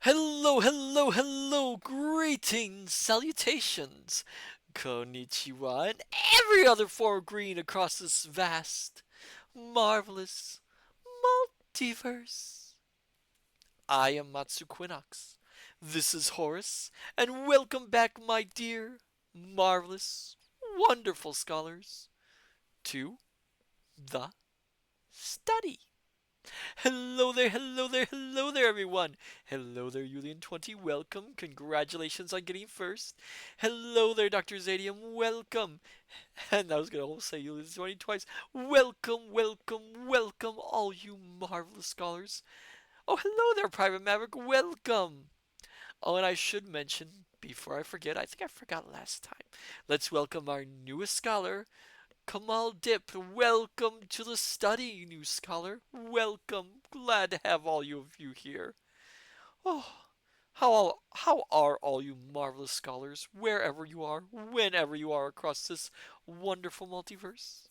Hello, hello, hello, greetings, salutations, konnichiwa, and every other form of green across this vast, marvelous multiverse. I am Matsu Quinox. This is Horace, and welcome back, my dear, marvelous, wonderful scholars, to the study. Hello there, hello there, hello there, everyone. Hello there, Julian20. Welcome. Congratulations on getting first. Hello there, Dr. Zadium. Welcome. And I was going to almost say Julian20 twice. Welcome, welcome, welcome, all you marvelous scholars. Oh, hello there, Private Maverick. Welcome. Oh, and I should mention, before I forget, I think I forgot last time. Let's welcome our newest scholar, Kamal Dip. Welcome to the study, new scholar. Welcome. Glad to have all of you here. Oh, how are all you marvelous scholars, wherever you are, whenever you are across this wonderful multiverse?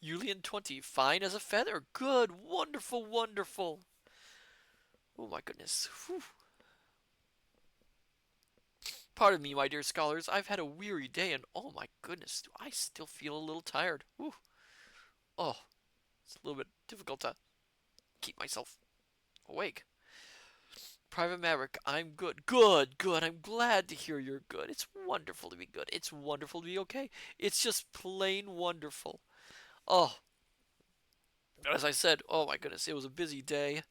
Julian20, fine as a feather. Good, wonderful, wonderful. Oh my goodness. Whew. Pardon me, my dear scholars. I've had a weary day, and oh my goodness, do I still feel a little tired. Whew. Oh, it's a little bit difficult to keep myself awake. Private Maverick, I'm good. Good, good. I'm glad to hear you're good. It's wonderful to be good. It's wonderful to be okay. It's just plain wonderful. Oh, as I said, oh my goodness, it was a busy day.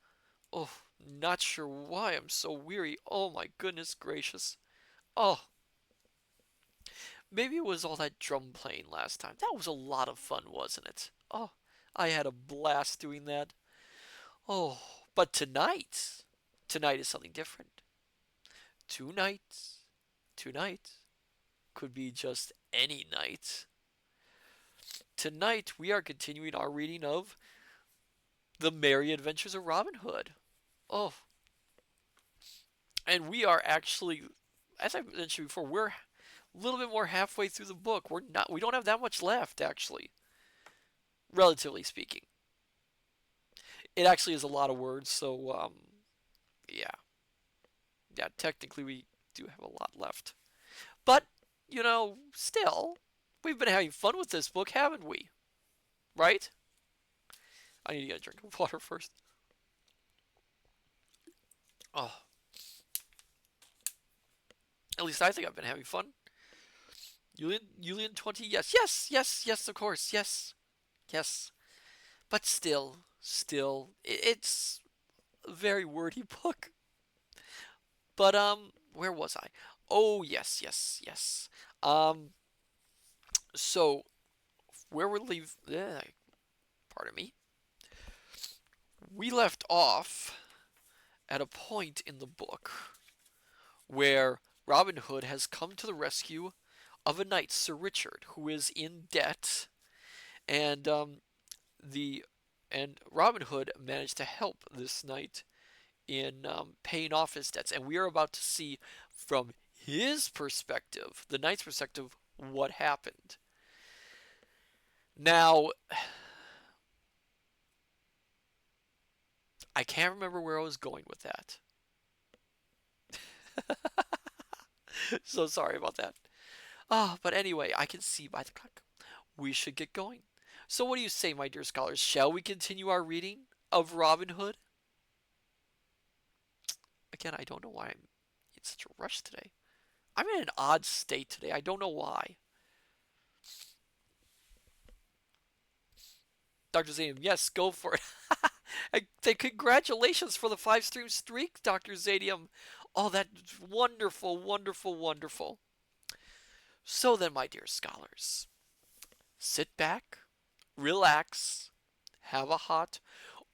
Oh, not sure why I'm so weary. Oh my goodness gracious. Oh, maybe it was all that drum playing last time. That was a lot of fun, wasn't it? Oh, I had a blast doing that. Oh, but tonight is something different. Tonight, tonight could be just any night. Tonight we are continuing our reading of The Merry Adventures of Robin Hood. Oh, and we are actually, as I mentioned before, we're a little bit more halfway through the book. We don't have that much left actually, relatively speaking. It actually is a lot of words, so yeah, yeah. Technically, we do have a lot left, but still, we've been having fun with this book, haven't we? Right? I need to get a drink of water first. Oh, at least I think I've been having fun. Julian 20, yes, yes, yes, yes, of course, yes, yes. But still, it's a very wordy book. But where was I? Oh yes, yes, yes. Um, so where we leave? Pardon me. We left off at a point in the book where Robin Hood has come to the rescue of a knight, Sir Richard, who is in debt, and the and Robin Hood managed to help this knight in paying off his debts, and we are about to see from his perspective, the knight's perspective, what happened. Now, I can't remember where I was going with that, so sorry about that. But anyway, I can see by the clock. We should get going. So, what do you say, my dear scholars? Shall we continue our reading of Robin Hood? Again, I don't know why I'm in such a rush today. I'm in an odd state today. I don't know why. Dr. Zanium, yes, go for it. Congratulations for the 5 stream streak, Dr. Zadium. Oh, that's wonderful, wonderful, wonderful. So then, my dear scholars, sit back, relax, have a hot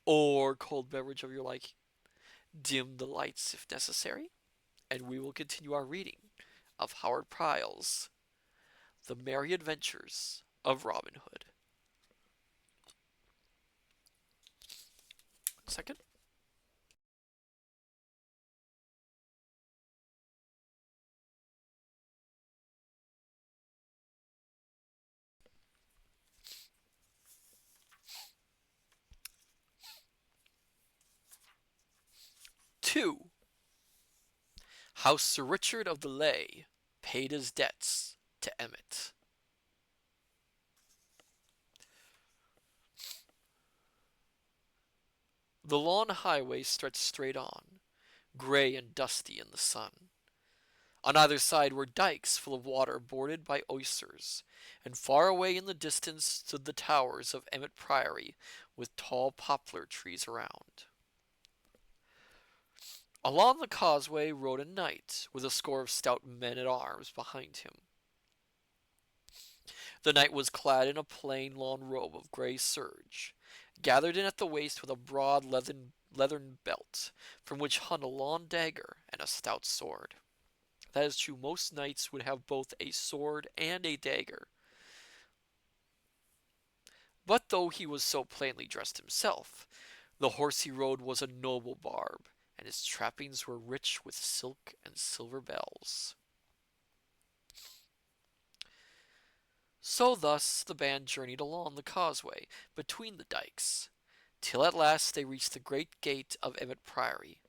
or cold beverage of your liking, dim the lights if necessary, and we will continue our reading of Howard Pryle's The Merry Adventures of Robin Hood. 1 second. 2. How Sir Richard of the Lea paid his debts to Emmet. The long highway stretched straight on, gray and dusty in the sun. On either side were dikes full of water bordered by oysters, and far away in the distance stood the towers of Emmet Priory with tall poplar trees around. Along the causeway rode a knight with a score of stout men at arms behind him. The knight was clad in a plain lawn robe of grey serge, gathered in at the waist with a broad leathern belt, from which hung a long dagger and a stout sword. That is true, most knights would have both a sword and a dagger. But though he was so plainly dressed himself, the horse he rode was a noble barb, and his trappings were rich with silk and silver bells. So thus the band journeyed along the causeway between the dikes, till at last they reached the great gate of Emmet Priory.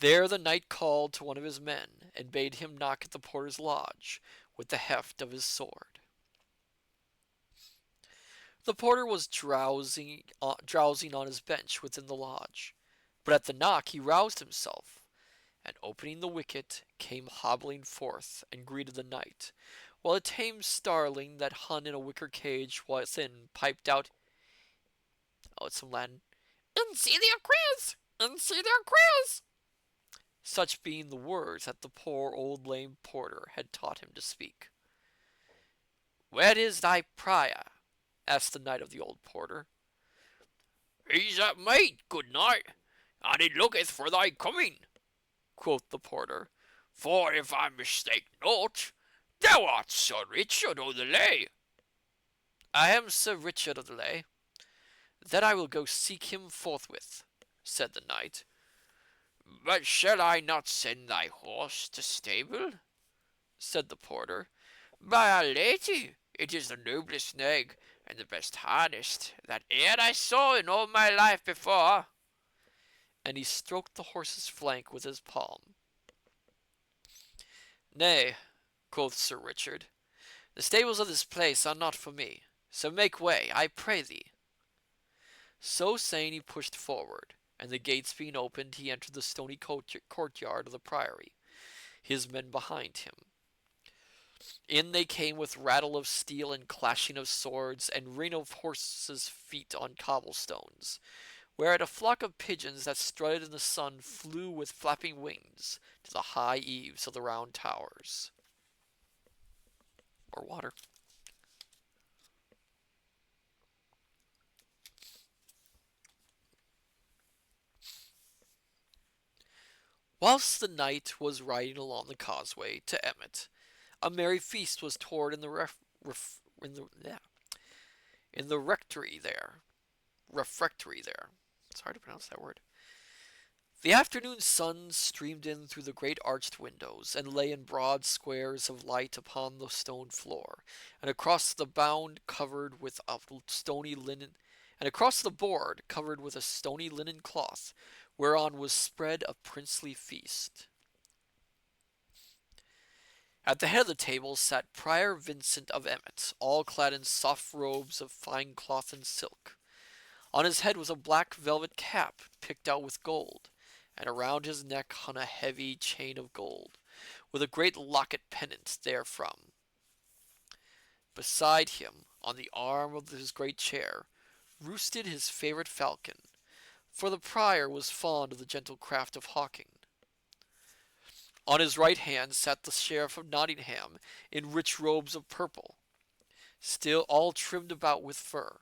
There the knight called to one of his men, and bade him knock at the porter's lodge with the heft of his sword. The porter was drowsing on his bench within the lodge, but at the knock he roused himself, and opening the wicket, came hobbling forth and greeted the knight, while a tame starling that hung in a wicker cage within piped out, oh, it's some Latin, "In see their quiz! In see their quiz!" Such being the words that the poor old lame porter had taught him to speak. "Where is thy prior?" asked the knight of the old porter. "He's at meat, good knight, and he looketh for thy coming," quoth the porter. "For if I mistake not, thou art Sir Richard of the Lea." "I am Sir Richard of the Lea." "Then I will go seek him forthwith," said the knight. "But shall I not send thy horse to stable?" said the porter. "By our lady, it is the noblest nag and the best harnessed that e'er I saw in all my life before." And he stroked the horse's flank with his palm. "Nay," quoth Sir Richard, "the stables of this place are not for me, so make way, I pray thee." So saying he pushed forward, and the gates being opened, he entered the stony courtyard of the priory, his men behind him. In they came with rattle of steel and clashing of swords, and ring of horses' feet on cobblestones, whereat a flock of pigeons that strutted in the sun flew with flapping wings to the high eaves of the round towers. Or water. Whilst the knight was riding along the causeway to Emmet, a merry feast was toward in the rectory there. Refectory there. It's hard to pronounce that word. The afternoon sun streamed in through the great arched windows, and lay in broad squares of light upon the stone floor, and across the board covered with a stony linen cloth, whereon was spread a princely feast. At the head of the table sat Prior Vincent of Emmet, all clad in soft robes of fine cloth and silk. On his head was a black velvet cap picked out with gold, and around his neck hung a heavy chain of gold, with a great locket pendant therefrom. Beside him, on the arm of his great chair, roosted his favourite falcon, for the prior was fond of the gentle craft of hawking. On his right hand sat the Sheriff of Nottingham in rich robes of purple, still all trimmed about with fur,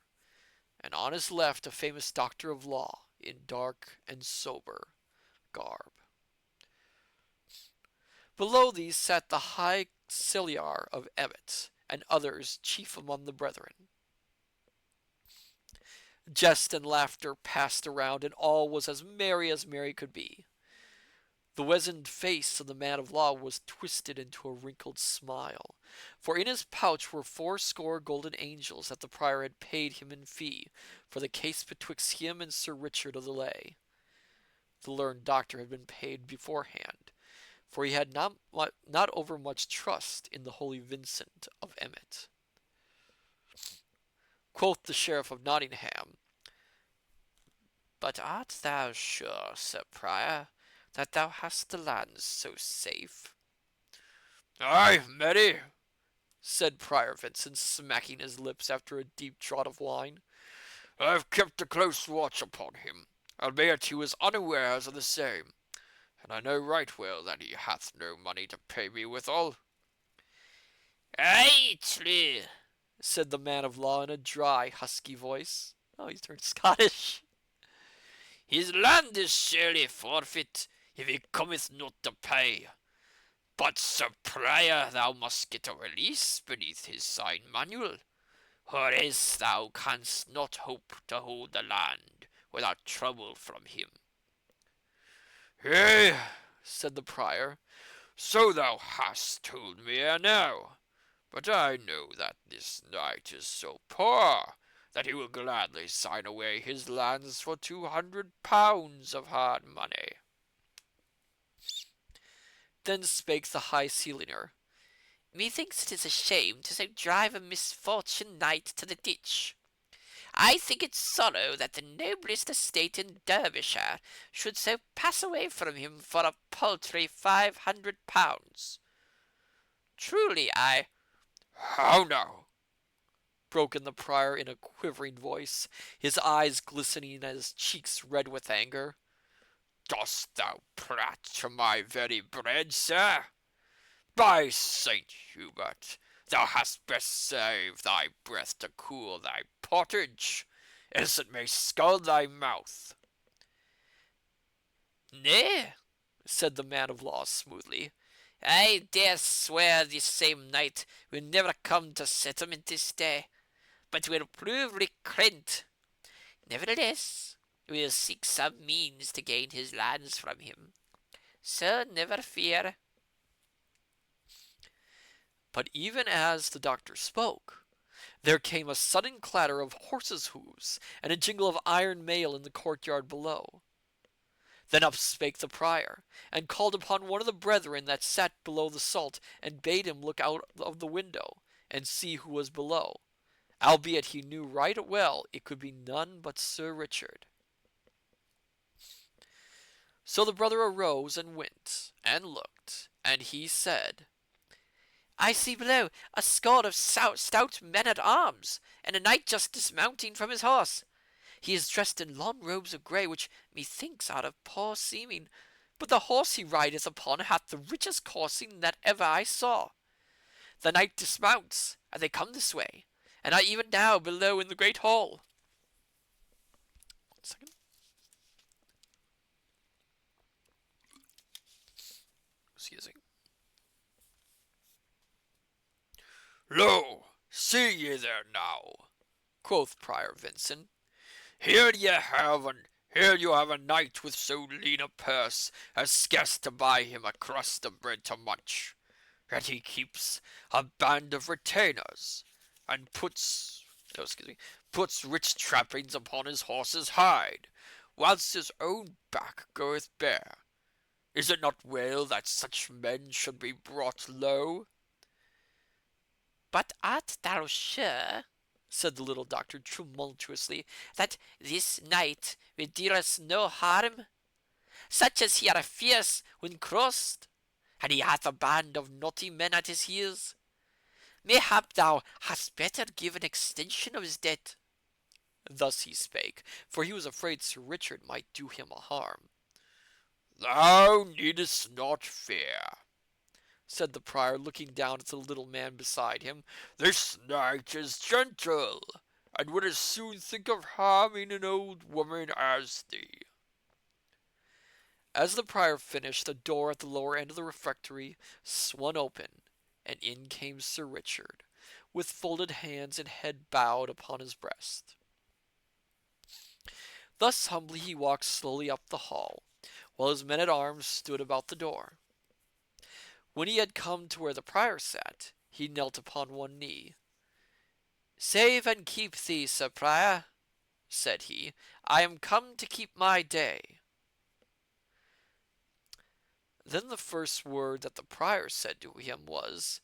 and on his left a famous doctor of law in dark and sober garb. Below these sat the high Celiar of Emmet, and others chief among the brethren. Jest and laughter passed around, and all was as merry could be. The weazened face of the man of law was twisted into a wrinkled smile, for in his pouch were 80 golden angels that the prior had paid him in fee for the case betwixt him and Sir Richard of the Lea. The learned doctor had been paid beforehand, for he had not overmuch trust in the holy Vincent of Emmet. Quoth the Sheriff of Nottingham, "But art thou sure, Sir Prior, that thou hast the lands so safe?" "Ay, marry," said Prior Vincent, smacking his lips after a deep draught of wine. "I've kept a close watch upon him, albeit he was unawares of the same, and I know right well that he hath no money to pay me withal." "Ay, true," said the man of law in a dry, husky voice. Oh, he's turned Scottish. "His land is surely forfeit, if he cometh not to pay. But, Sir Prior, thou must get a release beneath his sign manual, or else thou canst not hope to hold the land without trouble from him." "Yea," said the Prior, "so thou hast told me ere now. But I know that this knight is so poor that he will gladly sign away his lands for £200 of hard money." Then spake the High Sealinger, "Methinks it is a shame to so drive a misfortunate knight to the ditch. I think it sorrow that the noblest estate in Derbyshire should so pass away from him for a paltry £500. Truly I—" "How now?" broke in the Prior in a quivering voice, his eyes glistening and his cheeks red with anger. "Dost thou prate to my very bread, sir? By Saint Hubert, thou hadst best save thy breath to cool thy pottage, else it may scald thy mouth." "Nay," said the man of law smoothly, "I dare swear this same knight will never come to settlement this day, but will prove recreant. Nevertheless, we will seek some means to gain his lands from him, so never fear." But even as the doctor spoke, there came a sudden clatter of horses' hoofs and a jingle of iron mail in the courtyard below. Then up spake the Prior, and called upon one of the brethren that sat below the salt, and bade him look out of the window, and see who was below, albeit he knew right well it could be none but Sir Richard. So the brother arose and went, and looked, and he said, "I see below a score of stout men at arms, and a knight just dismounting from his horse. He is dressed in long robes of grey, which methinks are of poor seeming, but the horse he rideth upon hath the richest coursing that ever I saw. The knight dismounts, and they come this way, and are even now below in the great hall." 1 second. Excuse me. "Lo, see ye there now," quoth Prior Vincent. Here you have a knight with so lean a purse as scarce to buy him a crust of bread to munch. Yet he keeps a band of retainers, and puts rich trappings upon his horse's hide, whilst his own back goeth bare. Is it not well that such men should be brought low?" "But art thou sure," said the little doctor tumultuously, "that this knight will do us no harm? Such as he are fierce when crossed, and he hath a band of naughty men at his heels. Mayhap thou hadst better give an extension of his debt." Thus he spake, for he was afraid Sir Richard might do him a harm. "Thou needest not fear," said the Prior, looking down at the little man beside him. "This knight is gentle, and would as soon think of harming an old woman as thee." As the Prior finished, the door at the lower end of the refectory swung open, and in came Sir Richard, with folded hands and head bowed upon his breast. Thus humbly he walked slowly up the hall, while his men-at-arms stood about the door. When he had come to where the Prior sat, he knelt upon one knee. "Save and keep thee, Sir Prior," said he. "I am come to keep my day." Then the first word that the prior said to him was,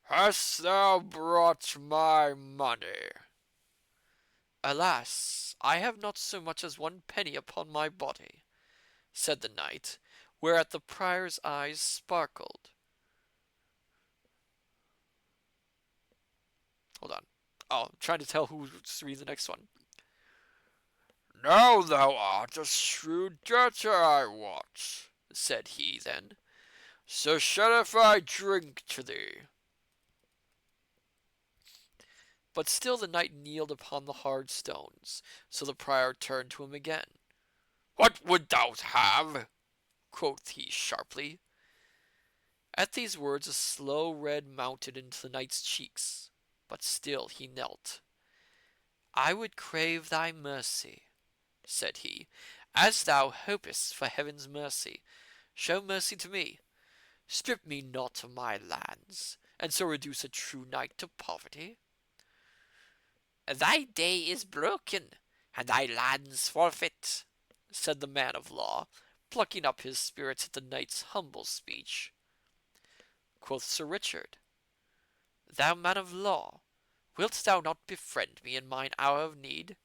Hast thou brought my money? Alas, I have not so much as one penny upon my body, said the knight, whereat the prior's eyes sparkled. Hold on. Oh, I'm trying to tell who's reading the next one. Now thou art a shrewd debtor, I wot, Said he then. so sheriff I drink to thee. But still the knight kneeled upon the hard stones, so the prior turned to him again. What would thou have? Quoth he sharply. At these words a slow red mounted into the knight's cheeks, but still he knelt. I would crave thy mercy, said he, as thou hopest for heaven's mercy. Show mercy to me. Strip me not of my lands, and so reduce a true knight to poverty. Thy day is broken, and thy lands forfeit, said the man of law, plucking up his spirits at the knight's humble speech. Quoth Sir Richard, Thou man of law, wilt thou not befriend me in mine hour of need?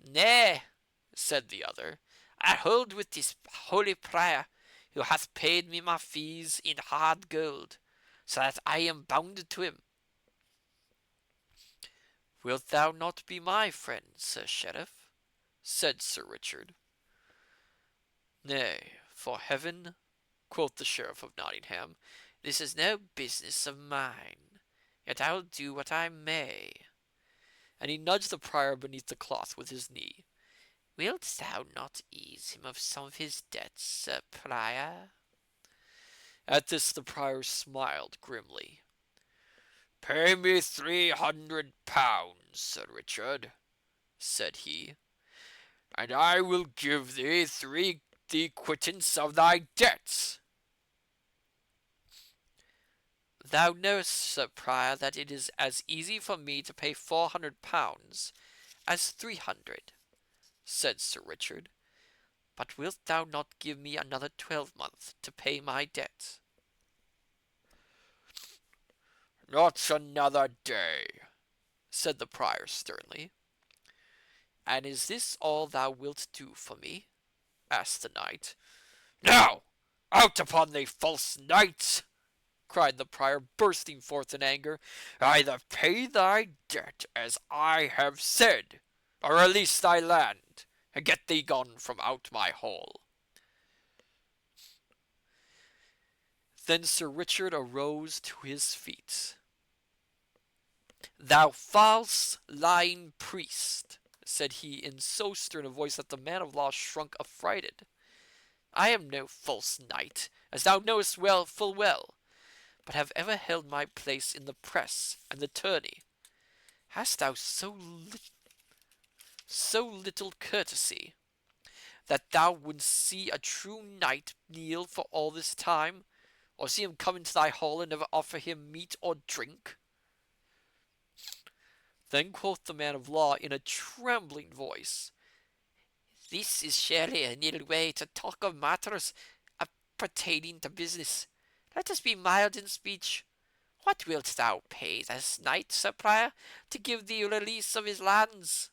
Nay, said the other, I hold with this holy prior, who hath paid me my fees in hard gold, so that I am bound to him. Wilt thou not be my friend, Sir Sheriff? Said Sir Richard. Nay, for heaven, quoth the Sheriff of Nottingham, this is no business of mine, yet I will do what I may. And he nudged the prior beneath the cloth with his knee. Wilt thou not ease him of some of his debts, Sir Prior? At this the prior smiled grimly. Pay me £300, Sir Richard, said he, and I will give thee the quittance of thy debts. Thou knowest, Sir Prior, that it is as easy for me to pay £400 as 300, said Sir Richard. But wilt thou not give me another 12-month to pay my debt? Not another day, said the prior sternly. And is this all thou wilt do for me? asked the knight. Now, out upon thee, false knight, cried the prior, bursting forth in anger. Either pay thy debt as I have said, or release thy land, and get thee gone from out my hall. Then Sir Richard arose to his feet. Thou false, lying priest, said he in so stern a voice that the man of law shrunk affrighted. I am no false knight, as thou knowest full well, but have ever held my place in the press and the tourney. Hast thou so little courtesy, that thou wouldst see a true knight kneel for all this time, or see him come into thy hall and never offer him meat or drink? Then quoth the man of law in a trembling voice, This is surely an ill way to talk of matters pertaining to business. Let us be mild in speech. What wilt thou pay this knight, Sir Prior, to give thee release of his lands?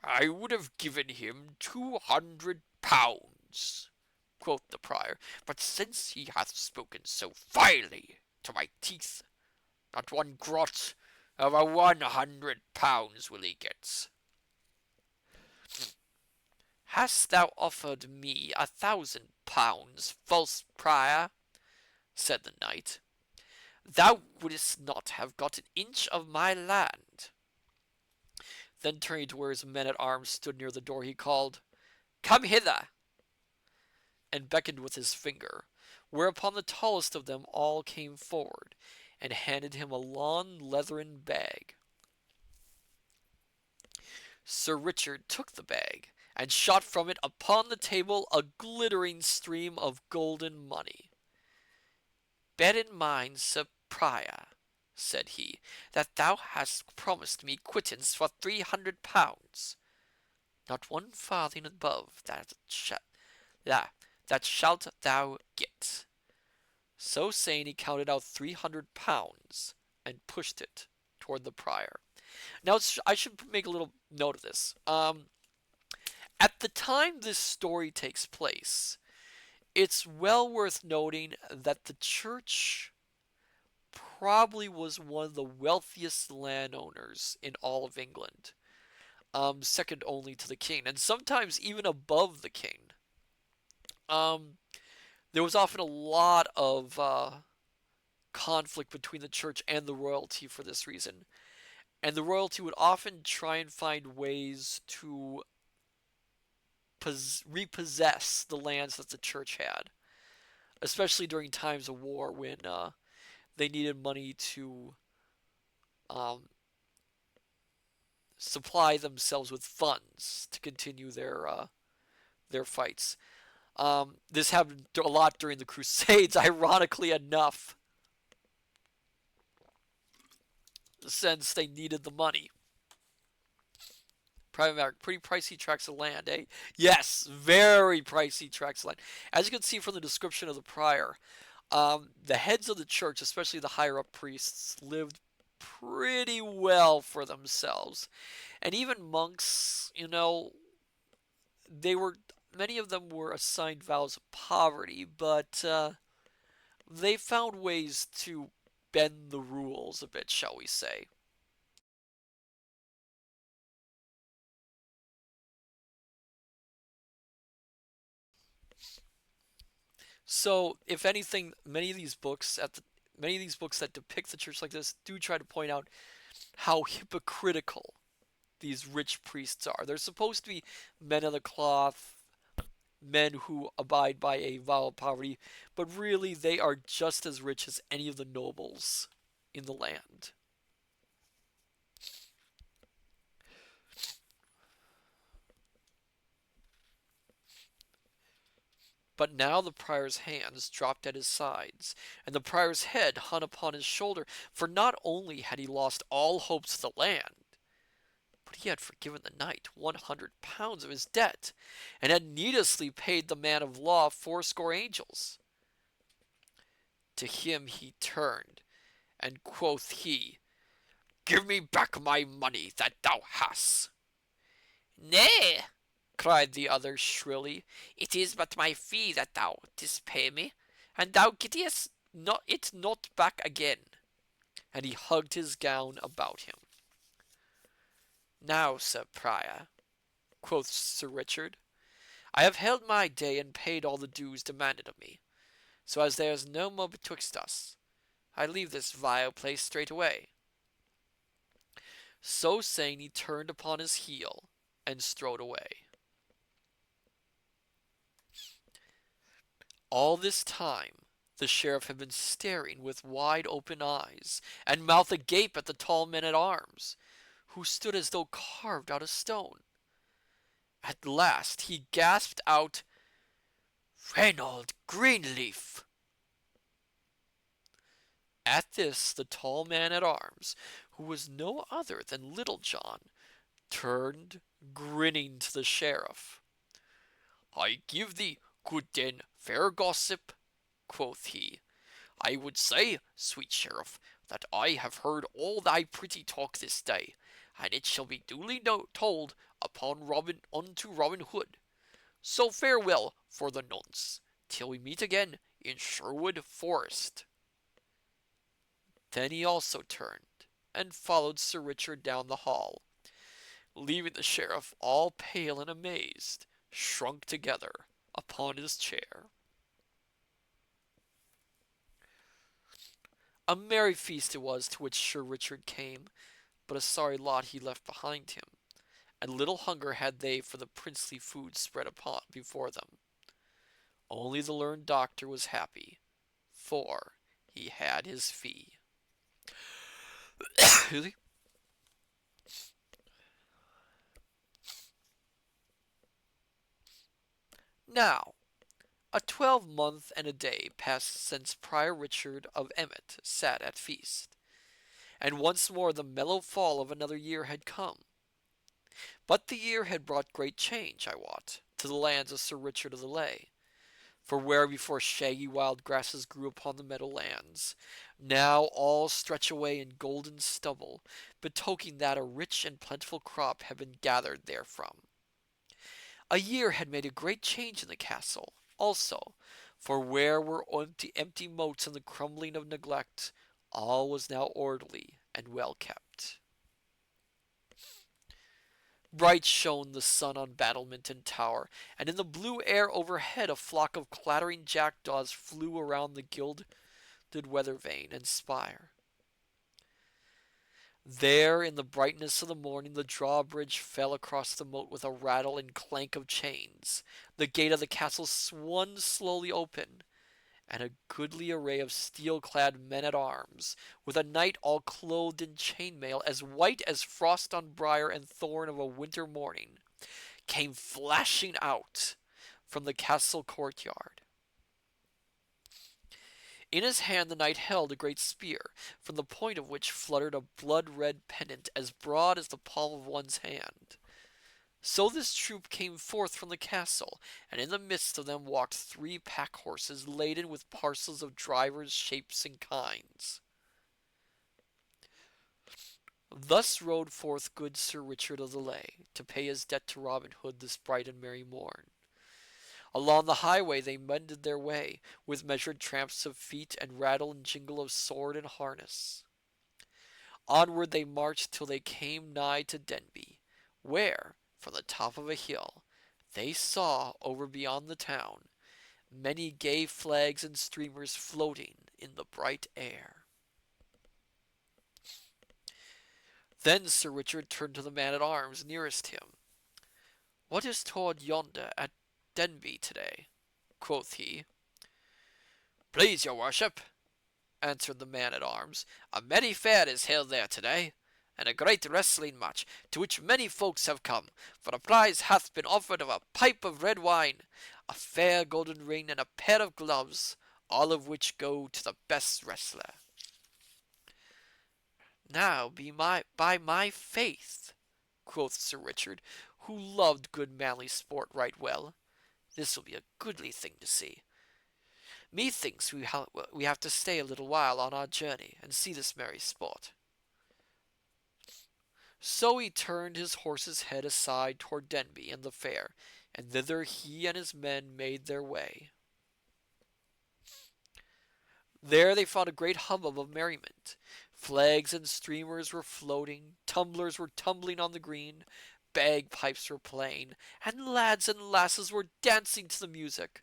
I would have given him £200, quoth the prior, but since he hath spoken so vilely to my teeth, not one groat of £100 will he get. Hast thou offered me £1,000, false prior? said the knight, thou wouldst not have got an inch of my land. Then turning to where his men-at-arms stood near the door, he called, Come hither, and beckoned with his finger, whereupon the tallest of them all came forward, and handed him a long leathern bag. Sir Richard took the bag, and shot from it upon the table a glittering stream of golden money. Bear in mind, Sir Prior, said he, that thou hast promised me quittance for £300. Not one farthing above Yeah, that shalt thou get. So saying, he counted out 300 pounds and pushed it toward the prior. Now, I should make a little note of this. At the time this story takes place, it's well worth noting that the church probably was one of the wealthiest landowners in all of England, second only to the king, and sometimes even above the king. Um, there was often a lot of conflict between the church and the royalty for this reason, and the royalty would often try and find ways to repossess the lands that the church had, especially during times of war when they needed money to um, supply themselves with funds to continue their fights. This happened a lot during the Crusades, ironically enough, since they needed the money. Private matter, pretty pricey tracts of land, eh? Yes, very pricey tracts of land. As you can see from the description of the prior, the heads of the church, especially the higher up priests, lived pretty well for themselves. And even monks, they were many of them were assigned vows of poverty, but they found ways to bend the rules a bit, shall we say. So, if anything, many of these books that depict the church like this do try to point out how hypocritical these rich priests are. They're supposed to be men of the cloth, men who abide by a vow of poverty, but really they are just as rich as any of the nobles in the land. But now the prior's hands dropped at his sides, and the prior's head hung upon his shoulder, for not only had he lost all hopes of the land, but he had forgiven the knight 100 pounds of his debt, and had needlessly paid the man of law fourscore angels. To him he turned, and quoth he, Give me back my money that thou hast. Nay, cried the other shrilly, it is but my fee that thou didst pay me, and thou gettest it not back again. And he hugged his gown about him. Now, Sir Prior, quoth Sir Richard, I have held my day and paid all the dues demanded of me. So as there is no more betwixt us, I leave this vile place straightway. So saying, he turned upon his heel and strode away. All this time, the sheriff had been staring with wide open eyes and mouth agape at the tall men at arms, who stood as though carved out of stone. At last he gasped out, Reynold Greenleaf. At this the tall man at arms, who was no other than Little John, turned grinning to the sheriff. I give thee good den, fair gossip, quoth he. I would say, sweet sheriff, that I have heard all thy pretty talk this day, and it shall be duly told upon unto Robin Hood. So farewell for the nonce, till we meet again in Sherwood Forest. Then he also turned and followed Sir Richard down the hall, leaving the sheriff all pale and amazed, shrunk together upon his chair. A merry feast it was to which Sir Richard came, but a sorry lot he left behind him, and little hunger had they for the princely food spread upon before them. Only the learned doctor was happy, for he had his fee. Now, a 12 month and a day passed since Prior Richard of Emmet sat at feast, and once more the mellow fall of another year had come. But the year had brought great change, I wot, to the lands of Sir Richard of the Lea, For where before shaggy wild grasses grew upon the meadowlands, now all stretch away in golden stubble, betokening that a rich and plentiful crop had been gathered therefrom. A year had made a great change in the castle, also, for where were empty moats and the crumbling of neglect, all was now orderly and well kept. Bright shone the sun on battlement and tower, and in the blue air overhead a flock of clattering jackdaws flew around the gilded weather vane and spire. There, in the brightness of the morning, the drawbridge fell across the moat with a rattle and clank of chains. The gate of the castle swung slowly open, and a goodly array of steel-clad men-at-arms, with a knight all clothed in chain-mail, as white as frost on briar and thorn of a winter morning, came flashing out from the castle courtyard. In his hand the knight held a great spear, from the point of which fluttered a blood-red pennant as broad as the palm of one's hand. So this troop came forth from the castle, and in the midst of them walked 3 pack horses laden with parcels of divers shapes and kinds. Thus rode forth good Sir Richard of the Lea to pay his debt to Robin Hood this bright and merry morn. Along the highway they mended their way, with measured tramps of feet and rattle and jingle of sword and harness. Onward they marched till they came nigh to Denby, where, from the top of a hill, they saw, over beyond the town, many gay flags and streamers floating in the bright air. Then Sir Richard turned to the man-at-arms nearest him. "What is toward yonder at Denby today?" quoth he. "Please your worship," answered the man-at-arms, "a merry fair is held there today, and a great wrestling match, to which many folks have come, for a prize hath been offered of a pipe of red wine, a fair golden ring, and a pair of gloves, all of which go to the best wrestler." "Now by my faith," quoth Sir Richard, who loved good manly sport right well, "this will be a goodly thing to see. Methinks we have to stay a little while on our journey, and see this merry sport." So he turned his horse's head aside toward Denby and the fair, and thither he and his men made their way. There they found a great hubbub of merriment. Flags and streamers were floating, tumblers were tumbling on the green, bagpipes were playing, and lads and lasses were dancing to the music.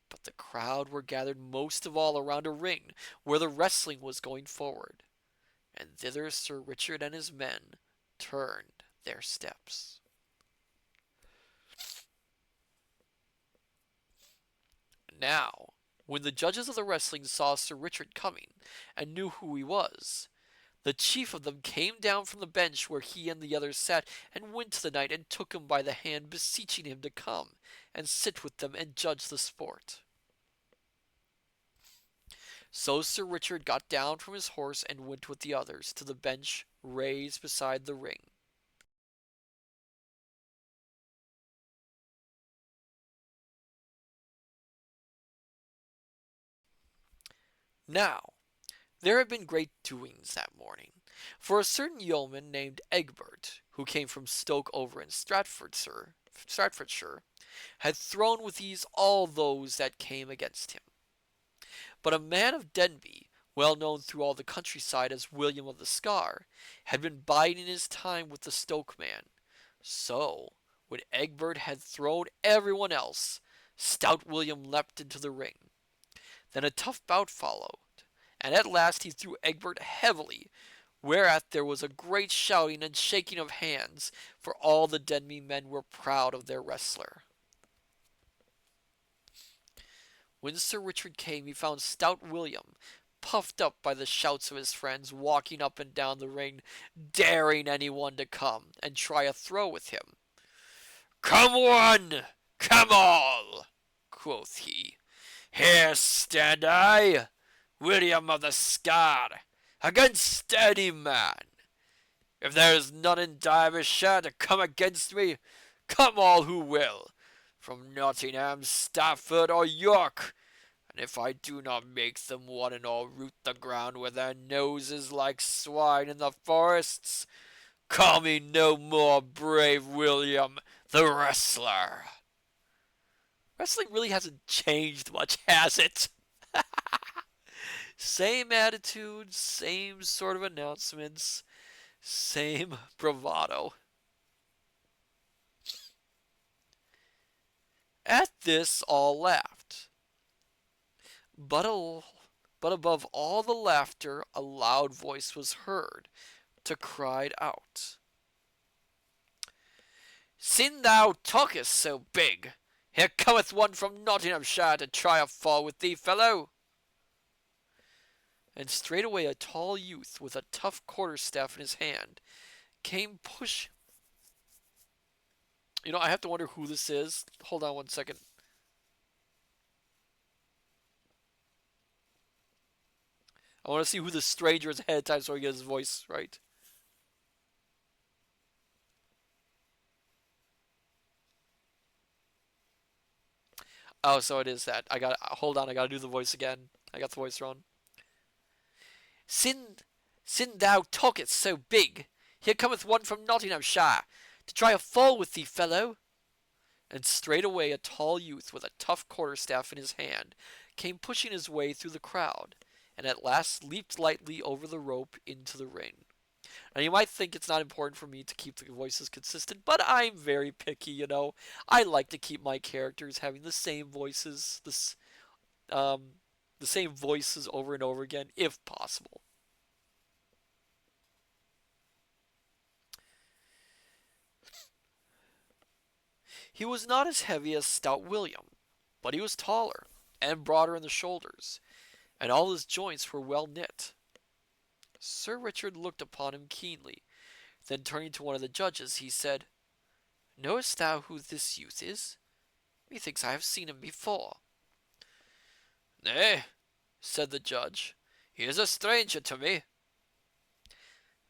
But the crowd were gathered most of all around a ring where the wrestling was going forward, and thither Sir Richard and his men turned their steps. Now, when the judges of the wrestling saw Sir Richard coming, and knew who he was, the chief of them came down from the bench where he and the others sat, and went to the knight and took him by the hand, beseeching him to come and sit with them and judge the sport. So Sir Richard got down from his horse and went with the others to the bench raised beside the ring. Now, there had been great doings that morning, for a certain yeoman named Egbert, who came from Stoke over in Stratfordshire, had thrown with ease all those that came against him. But a man of Denby, well known through all the countryside as William of the Scar, had been biding his time with the Stoke man. So, when Egbert had thrown everyone else, stout William leapt into the ring. Then a tough bout followed, and at last he threw Egbert heavily, whereat there was a great shouting and shaking of hands, for all the Denby men were proud of their wrestler. When Sir Richard came, he found stout William, puffed up by the shouts of his friends, walking up and down the ring, daring anyone to come and try a throw with him. "Come one, come all," quoth he. "Here stand I, William of the Scar, against any man. If there is none in Derbyshire to come against me, come all who will, from Nottingham, Stafford, or York, and if I do not make them one and all root the ground with their noses like swine in the forests, call me no more Brave William the Wrestler. Wrestling really hasn't changed much, has it? Same attitude, same sort of announcements, same bravado. At this, all laughed. But, but above all the laughter, a loud voice was heard to cry out. Sin thou talkest so big, here cometh one from Nottinghamshire to try a fall with thee, fellow. And straightway a tall youth with a tough quarterstaff in his hand came push. I have to wonder who this is. Hold on one second. I want to see who the stranger is ahead of time so I get his voice right. Oh, so it is that. Hold on, I gotta do the voice again. I got the voice wrong. Sin thou talkest so big, here cometh one from Nottinghamshire to try a fall with thee, fellow. And straightway a tall youth with a tough quarterstaff in his hand came pushing his way through the crowd, and at last leaped lightly over the rope into the ring. Now you might think it's not important for me to keep the voices consistent, but I'm very picky. I like to keep my characters having the same voices, the same voices over and over again, if possible. He was not as heavy as stout William, but he was taller and broader in the shoulders, and all his joints were well knit. Sir Richard looked upon him keenly. Then turning to one of the judges, he said, "Knowest thou who this youth is? Methinks I have seen him before." "Nay," said the judge, "he is a stranger to me."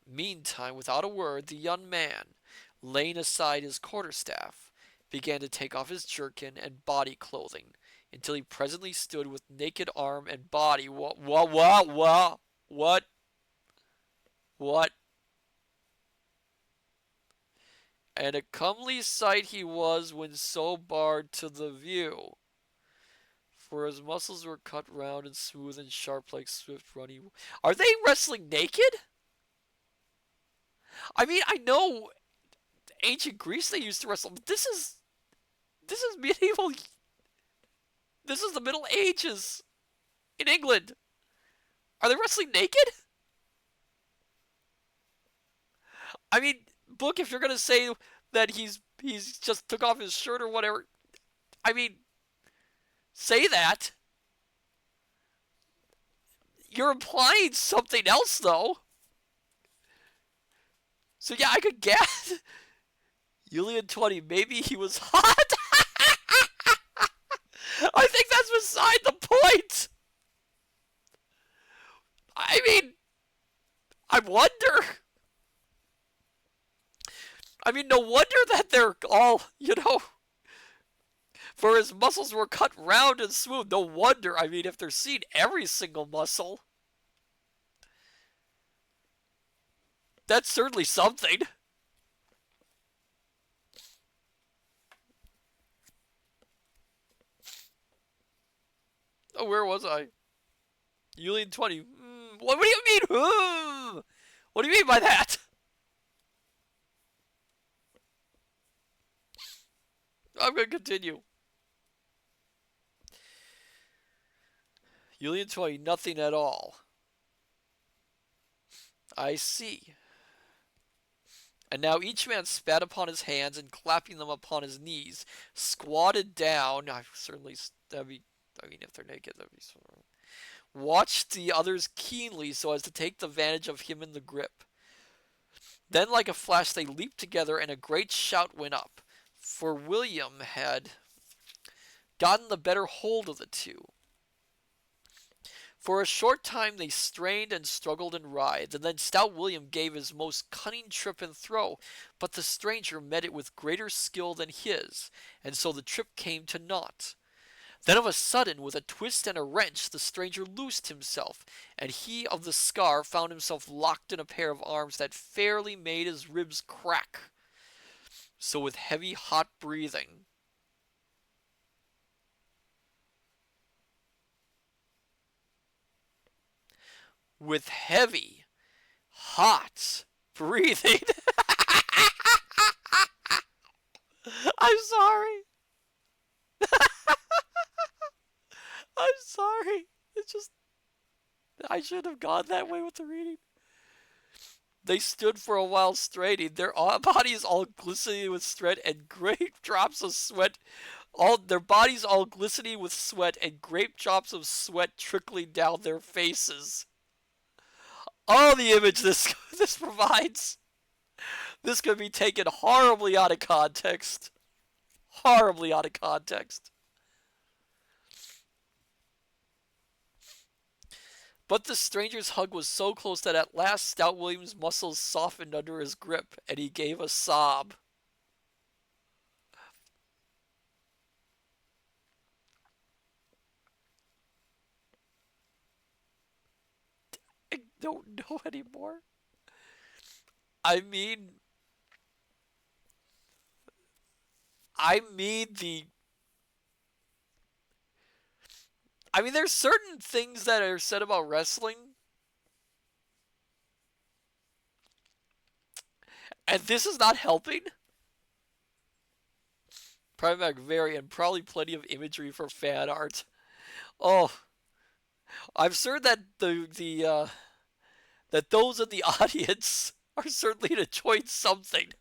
Meantime, without a word, the young man, laying aside his quarterstaff, began to take off his jerkin and body clothing, until he presently stood with naked arm and body. What? And a comely sight he was when so barred to the view, for his muscles were cut round and smooth and sharp like swift running. Are they wrestling naked? I mean, I know ancient Greece they used to wrestle, but this is medieval. This is the Middle Ages in England. Are they wrestling naked? I mean, Book, if you're gonna say that he's just took off his shirt or whatever, I mean, say that. You're implying something else, though. So yeah, I could guess. Julian 20, maybe he was hot. I think that's beside the point. I mean, I wonder. I mean, no wonder that they're all, for his muscles were cut round and smooth. No wonder. I mean, if they're seeing every single muscle, that's certainly something. Oh, where was I? Julian 20. What do you mean? What do you mean by that? I'm going to continue. Julian 20, nothing at all. I see. And now each man spat upon his hands and clapping them upon his knees, squatted down. If they're naked, that'd be so. Watched the others keenly so as to take the advantage of him in the grip. Then, like a flash, they leaped together and a great shout went up, for William had gotten the better hold of the two. For a short time they strained and struggled and writhed, and then stout William gave his most cunning trip and throw, but the stranger met it with greater skill than his, and so the trip came to naught. Then of a sudden, with a twist and a wrench, the stranger loosed himself, and he of the scar found himself locked in a pair of arms that fairly made his ribs crack. So with heavy, hot breathing, with heavy, hot breathing, I'm sorry. I'm sorry. It's just, I should have gone that way with the reading. They stood for a while straining, their bodies all glistening with sweat and great drops of sweat. All their bodies all glistening with sweat and great drops of sweat trickling down their faces. All the image this this provides. This could be taken horribly out of context. Horribly out of context. But the stranger's hug was so close that at last stout William's muscles softened under his grip, and he gave a sob. I don't know anymore. I mean, I mean the. I mean, there's certain things that are said about wrestling, and this is not helping. Private variant, probably plenty of imagery for fan art. Oh, I'm sure that that those in the audience are certainly enjoying something.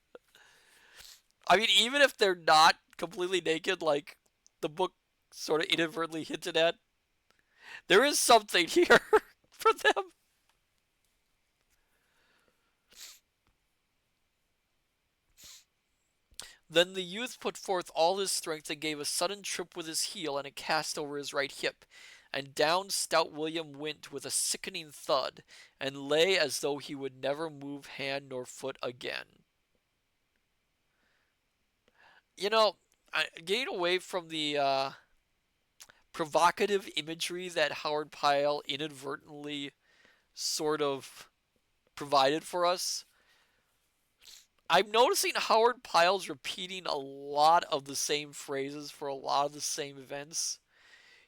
I mean, even if they're not completely naked, like the book sort of inadvertently hinted at, there is something here for them. Then the youth put forth all his strength and gave a sudden trip with his heel and a cast over his right hip, and down stout William went with a sickening thud, and lay as though he would never move hand nor foot again. You know, getting away from the provocative imagery that Howard Pyle inadvertently sort of provided for us, I'm noticing Howard Pyle's repeating a lot of the same phrases for a lot of the same events.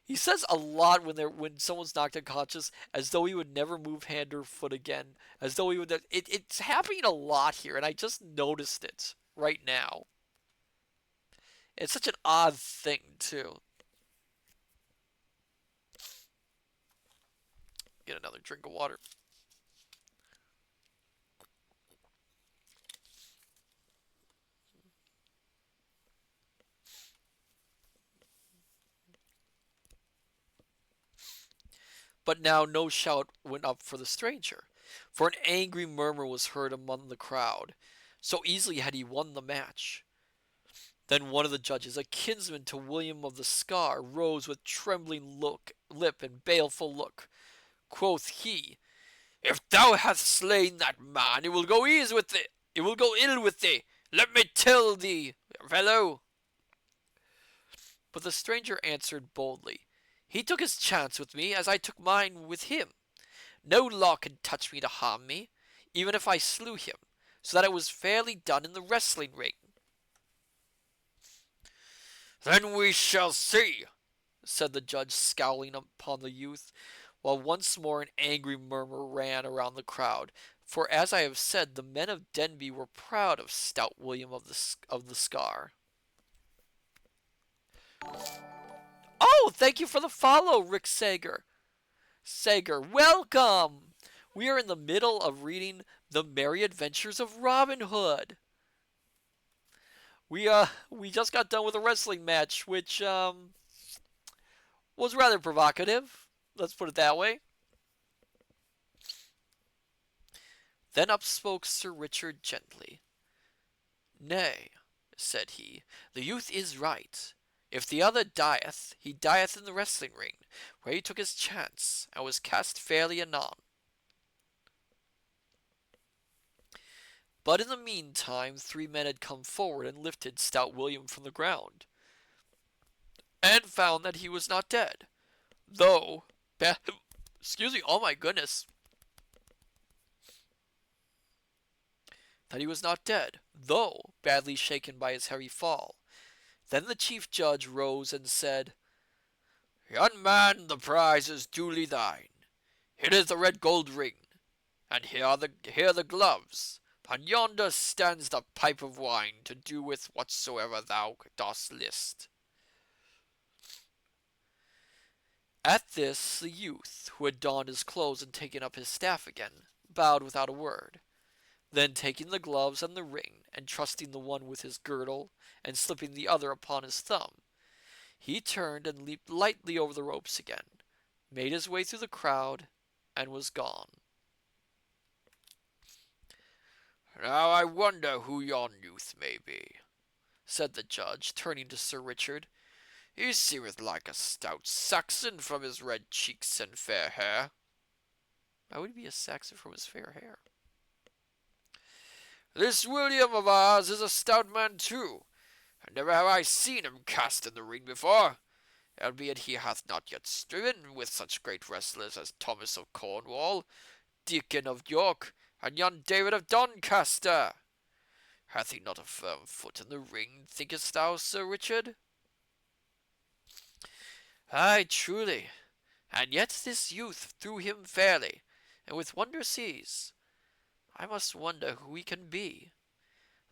He says a lot when someone's knocked unconscious, as though he would never move hand or foot again, as though he would. It's happening a lot here, and I just noticed it right now. It's such an odd thing too. Get another drink of water. But now no shout went up for the stranger, for an angry murmur was heard among the crowd. So easily had he won the match. Then one of the judges, a kinsman to William of the Scar, rose with trembling lip and baleful look. Quoth he, If thou hast slain that man, it will go ease with thee. It will go ill with thee. Let me tell thee, fellow. but the stranger answered boldly, he took his chance with me as I took mine with him. No law can touch me to harm me, even if I slew him, so that it was fairly done in the wrestling ring. Then we shall see, said the judge, scowling upon the youth, while once more an angry murmur ran around the crowd. For, as I have said, the men of Denby were proud of stout William of the Scar. Oh, thank you for the follow, Rick Sager. Sager, welcome! We are in the middle of reading The Merry Adventures of Robin Hood. We just got done with a wrestling match, which was rather provocative. Let's put it that way. Then up spoke Sir Richard gently. Nay, said he, the youth is right. If the other dieth, he dieth in the wrestling ring, where he took his chance, and was cast fairly anon. But in the meantime 3 men had come forward and lifted stout William from the ground, and found that he was not dead, though, excuse me, oh my goodness, that he was not dead, though badly shaken by his heavy fall. Then the chief judge rose and said, Young man, the prize is duly thine. Here is the red gold ring, and here the gloves, and yonder stands the pipe of wine to do with whatsoever thou dost list. At this the youth, who had donned his clothes and taken up his staff again, bowed without a word. Then taking the gloves and the ring, and trusting the one with his girdle, and slipping the other upon his thumb, he turned and leaped lightly over the ropes again, made his way through the crowd, and was gone. Now I wonder who yon youth may be, said the judge, turning to Sir Richard. he seemeth like a stout Saxon from his red cheeks and fair hair. Why would he be a Saxon from his fair hair? This William of ours is a stout man too, and never have I seen him cast in the ring before, albeit he hath not yet striven with such great wrestlers as Thomas of Cornwall, Deacon of York, and yon David of Doncaster. Hath he not a firm foot in the ring, thinkest thou, Sir Richard? Ay, truly, and yet this youth threw him fairly, and with wondrous ease. I must wonder who he can be.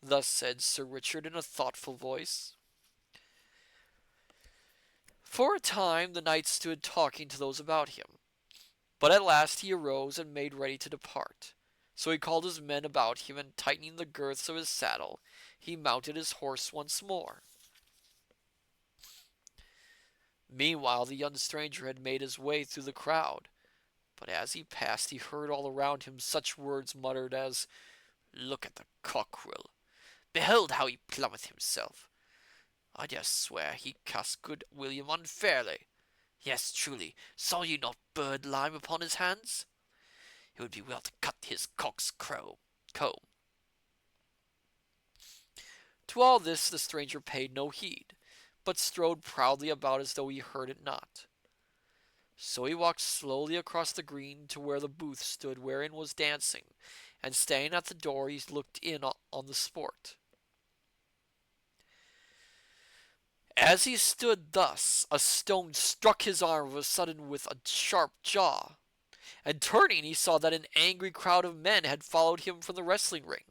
Thus said Sir Richard in a thoughtful voice. For a time the knight stood talking to those about him, but at last he arose and made ready to depart. So he called his men about him, and tightening the girths of his saddle, he mounted his horse once more. Meanwhile the young stranger had made his way through the crowd, but as he passed he heard all around him such words muttered as, Look at the cockerel! Behold how he plummeth himself! I dare swear he cast good William unfairly. Yes, truly, saw ye not bird lime upon his hands? It would be well to cut his cock's comb. To all this the stranger paid no heed, but strode proudly about as though he heard it not. So he walked slowly across the green to where the booth stood wherein was dancing, and staying at the door he looked in on the sport. As he stood thus, a stone struck his arm of a sudden with a sharp jaw, and turning he saw that an angry crowd of men had followed him from the wrestling ring.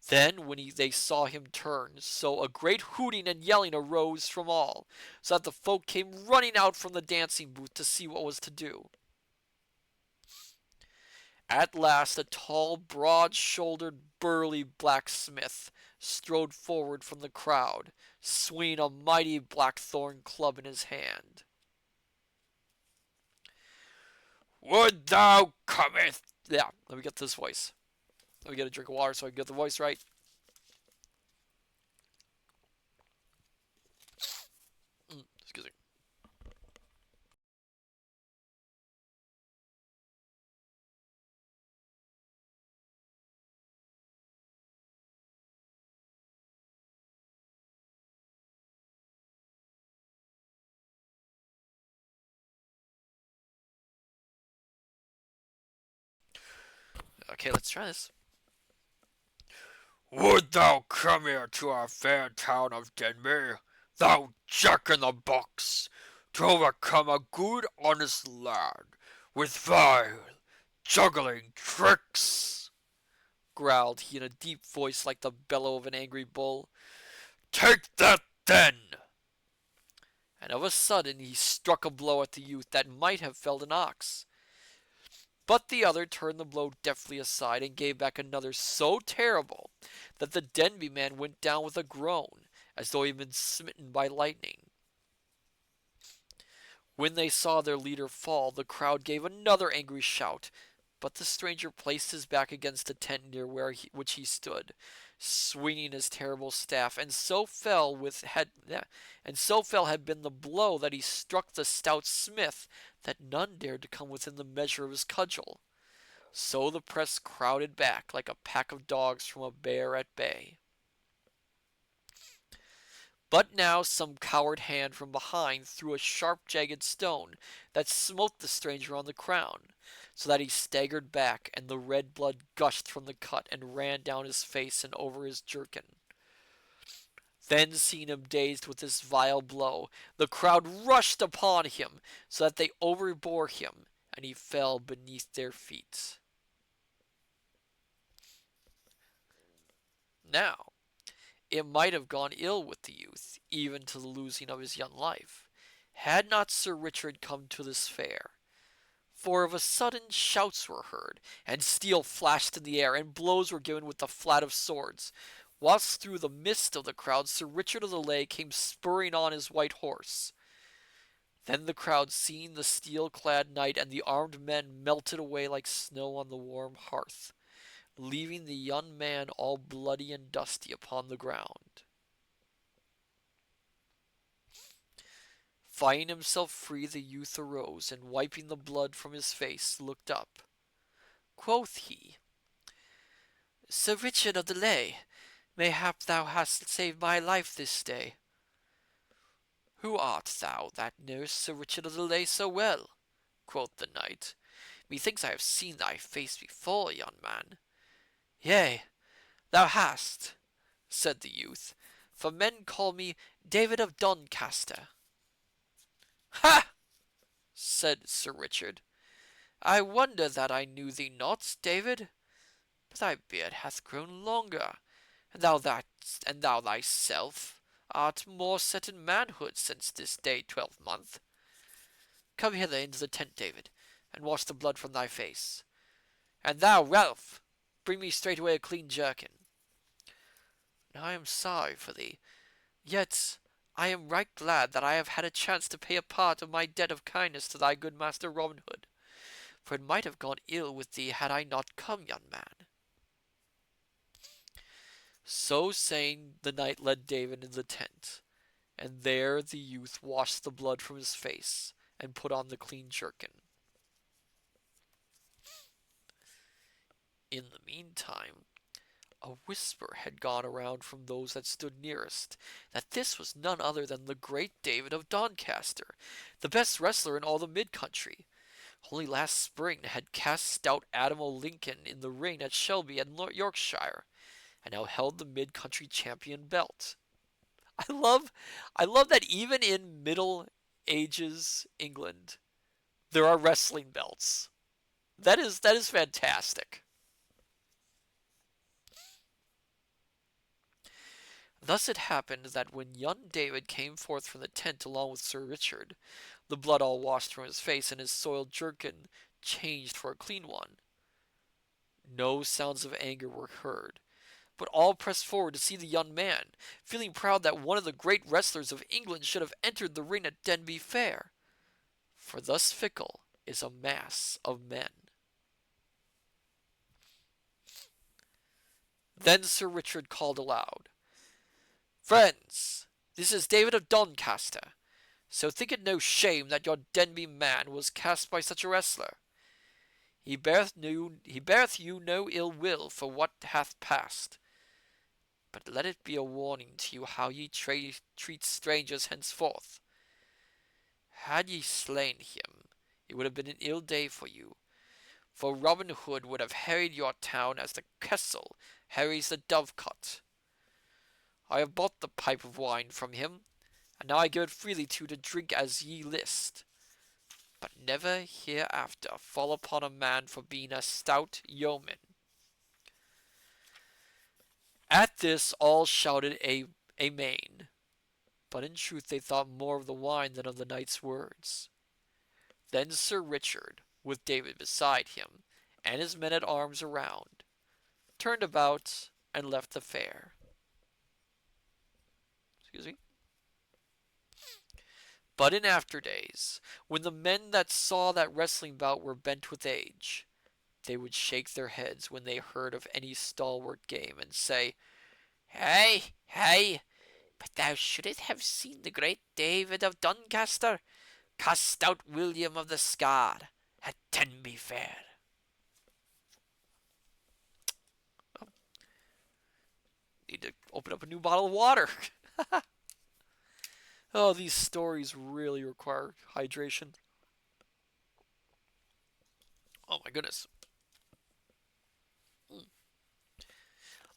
Then, when they saw him turn, so a great hooting and yelling arose from all, so that the folk came running out from the dancing booth to see what was to do. At last a tall, broad-shouldered, burly blacksmith strode forward from the crowd, swinging a mighty blackthorn club in his hand. Would thou cometh? Yeah, let me get this voice. Let me get a drink of water so I can get the voice right. Excuse me. Okay, let's try this. Would thou come here to our fair town of Denby, thou jack in the box, to overcome a good honest lad with vile juggling tricks? Growled he in a deep voice like the bellow of an angry bull. Take that then! And of a sudden he struck a blow at the youth that might have felled an ox. But the other turned the blow deftly aside and gave back another so terrible that the Denby man went down with a groan, as though he had been smitten by lightning. When they saw their leader fall, the crowd gave another angry shout, but the stranger placed his back against a tent near which he stood, swinging his terrible staff, and so fell had been the blow that he struck the stout smith that none dared to come within the measure of his cudgel. So the press crowded back like a pack of dogs from a bear at bay. But now some coward hand from behind threw a sharp jagged stone that smote the stranger on the crown, so that he staggered back, and the red blood gushed from the cut and ran down his face and over his jerkin. Then, seeing him dazed with this vile blow, the crowd rushed upon him, so that they overbore him, and he fell beneath their feet. Now, it might have gone ill with the youth, even to the losing of his young life, had not Sir Richard come to this fair. For of a sudden shouts were heard, and steel flashed in the air, and blows were given with the flat of swords, whilst through the midst of the crowd Sir Richard of the Lea came spurring on his white horse. Then the crowd, seeing the steel-clad knight and the armed men, melted away like snow on the warm hearth, leaving the young man all bloody and dusty upon the ground. Finding himself free, the youth arose, and wiping the blood from his face, looked up. Quoth he, Sir Richard of the Lea, mayhap thou hast saved my life this day. Who art thou that knowest Sir Richard of the Lea so well? Quoth the knight. Methinks I have seen thy face before, young man. Yea, thou hast, said the youth, for men call me David of Doncaster. Ha! said Sir Richard. I wonder that I knew thee not, David. But thy beard hath grown longer, and thou thyself art more set in manhood since this day 12-month. Come hither into the tent, David, and wash the blood from thy face. And thou, Ralph, bring me straightway a clean jerkin. I am sorry for thee, yet I am right glad that I have had a chance to pay a part of my debt of kindness to thy good master Robin Hood, for it might have gone ill with thee had I not come, young man. So saying, the knight led David into the tent, and there the youth washed the blood from his face and put on the clean jerkin. In the meantime, a whisper had gone around from those that stood nearest that this was none other than the great David of Doncaster, the best wrestler in all the mid-country. Only last spring had cast stout Adam O'Lincoln in the ring at Shelby and Yorkshire, and now held the mid-country champion belt. I love that even in Middle Ages England, there are wrestling belts. That is fantastic. Thus it happened that when young David came forth from the tent along with Sir Richard, the blood all washed from his face and his soiled jerkin changed for a clean one, no sounds of anger were heard, but all pressed forward to see the young man, feeling proud that one of the great wrestlers of England should have entered the ring at Denby Fair, for thus fickle is a mass of men. Then Sir Richard called aloud, Friends, this is David of Doncaster, so think it no shame that your Denby man was cast by such a wrestler. He beareth you no ill will for what hath passed, but let it be a warning to you how ye treat strangers henceforth. Had ye slain him, it would have been an ill day for you, for Robin Hood would have harried your town as the Kessel harries the dovecot. I have bought the pipe of wine from him, and now I give it freely to you to drink as ye list. But never hereafter fall upon a man for being a stout yeoman. At this all shouted Amen, but in truth they thought more of the wine than of the knight's words. Then Sir Richard, with David beside him, and his men at arms around, turned about and left the fair. Excuse me. But in after days, when the men that saw that wrestling bout were bent with age, they would shake their heads when they heard of any stalwart game, and say, Hey, hey, but thou shouldst have seen the great David of Doncaster cast out William of the Scar at Tenby Fair. Need to open up a new bottle of water. Oh, these stories really require hydration. Oh my goodness.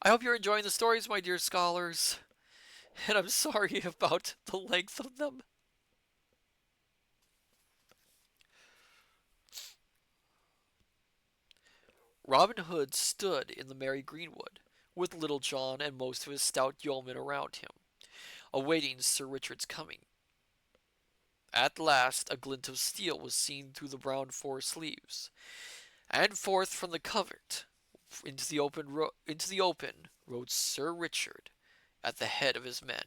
I hope you're enjoying the stories, my dear scholars. And I'm sorry about the length of them. Robin Hood stood in the merry greenwood, with Little John and most of his stout yeomen around him, awaiting Sir Richard's coming. At last a glint of steel was seen through the brown forest leaves, and forth from the covert into the open rode Sir Richard at the head of his men.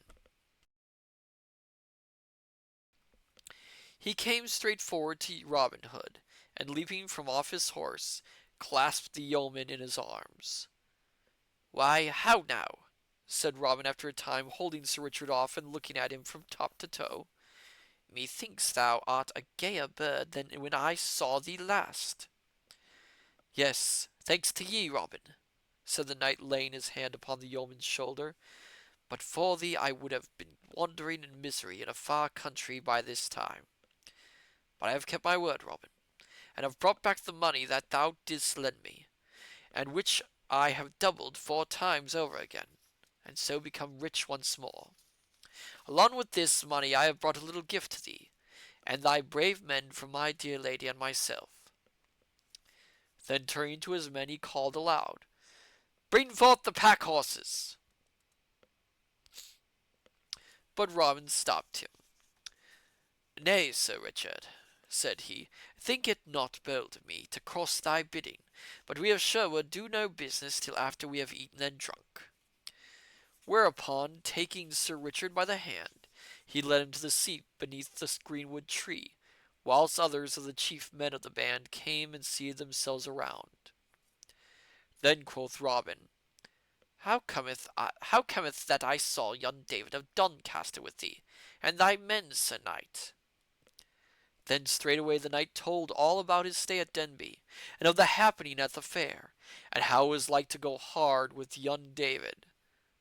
He came straight forward to Robin Hood, and leaping from off his horse, clasped the yeoman in his arms. "Why, how now?" said Robin after a time, holding Sir Richard off and looking at him from top to toe. "Methinks thou art a gayer bird than when I saw thee last." "Yes, thanks to ye, Robin," said the knight, laying his hand upon the yeoman's shoulder. "But for thee I would have been wandering in misery in a far country by this time. But I have kept my word, Robin, and have brought back the money that thou didst lend me, and which I have doubled 4 times over again, and so become rich once more. Along with this money I have brought a little gift to thee, and thy brave men from my dear lady and myself." Then turning to his men he called aloud, "Bring forth the pack horses." But Robin stopped him. "Nay, Sir Richard," said he, "think it not bold of me to cross thy bidding, but we of Sherwood do no business till after we have eaten and drunk." Whereupon, taking Sir Richard by the hand, he led him to the seat beneath the greenwood tree, whilst others of the chief men of the band came and seated themselves around. Then quoth Robin, how cometh that I saw young David of Doncaster with thee, and thy men, Sir Knight?" Then straightway the knight told all about his stay at Denby, and of the happening at the fair, and how it was like to go hard with young David.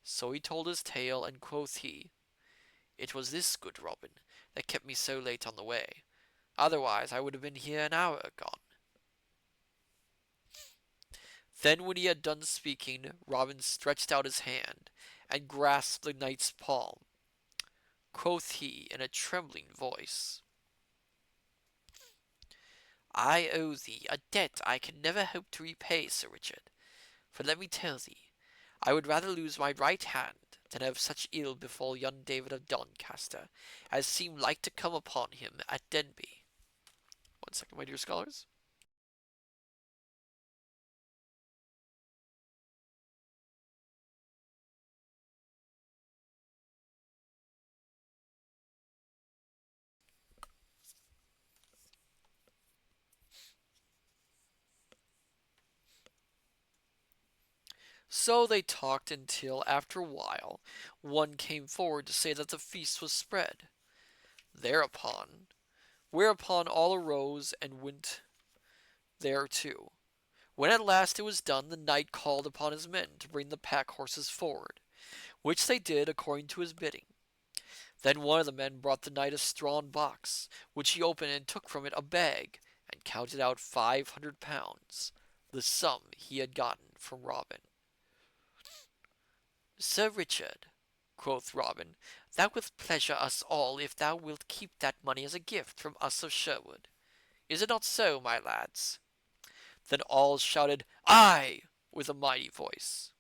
So he told his tale, and quoth he, "It was this, good Robin, that kept me so late on the way. Otherwise I would have been here an hour agone." Then when he had done speaking, Robin stretched out his hand, and grasped the knight's palm. Quoth he in a trembling voice, "I owe thee a debt I can never hope to repay, Sir Richard. For let me tell thee, I would rather lose my right hand than have such ill befall young David of Doncaster as seemed like to come upon him at Denby." One second, my dear scholars. So they talked until, after a while, one came forward to say that the feast was spread. Whereupon all arose and went there too. When at last it was done, the knight called upon his men to bring the pack horses forward, which they did according to his bidding. Then one of the men brought the knight a straw box, which he opened and took from it a bag, and counted out £500, the sum he had gotten from Robin. "Sir Richard," quoth Robin, "thou wilt pleasure us all if thou wilt keep that money as a gift from us of Sherwood. Is it not so, my lads?" Then all shouted "Aye!" with a mighty voice.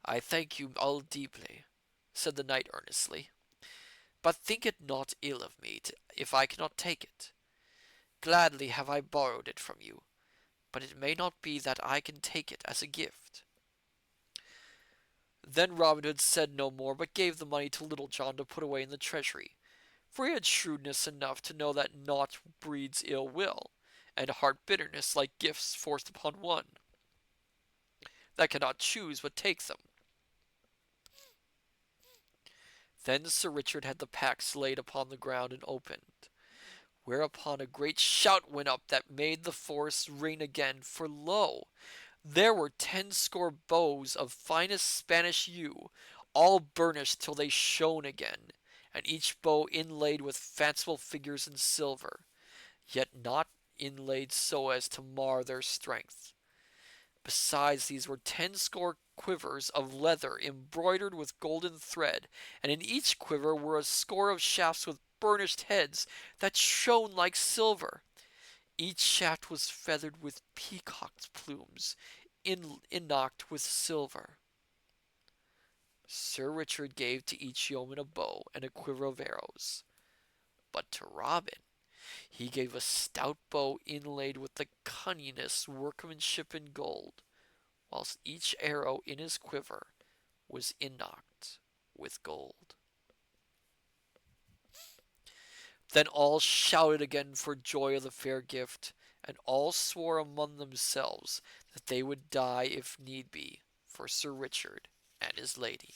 "I thank you all deeply," said the knight earnestly, "but think it not ill of me if I cannot take it. Gladly have I borrowed it from you, but it may not be that I can take it as a gift." Then Robin Hood said no more, but gave the money to Little John to put away in the treasury, for he had shrewdness enough to know that naught breeds ill will, and heart bitterness like gifts forced upon one that cannot choose but take them. Then Sir Richard had the packs laid upon the ground and opened, whereupon a great shout went up that made the forest ring again, for lo! there were 10 score bows of finest Spanish yew, all burnished till they shone again, and each bow inlaid with fanciful figures in silver, yet not inlaid so as to mar their strength. Besides these were 10 score quivers of leather embroidered with golden thread, and in each quiver were a score of shafts with burnished heads that shone like silver. Each shaft was feathered with peacock's plumes, innocked with silver. Sir Richard gave to each yeoman a bow and a quiver of arrows, but to Robin he gave a stout bow inlaid with the cunningest workmanship in gold, whilst each arrow in his quiver was innocked with gold. Then all shouted again for joy of the fair gift, and all swore among themselves that they would die if need be for Sir Richard and his lady.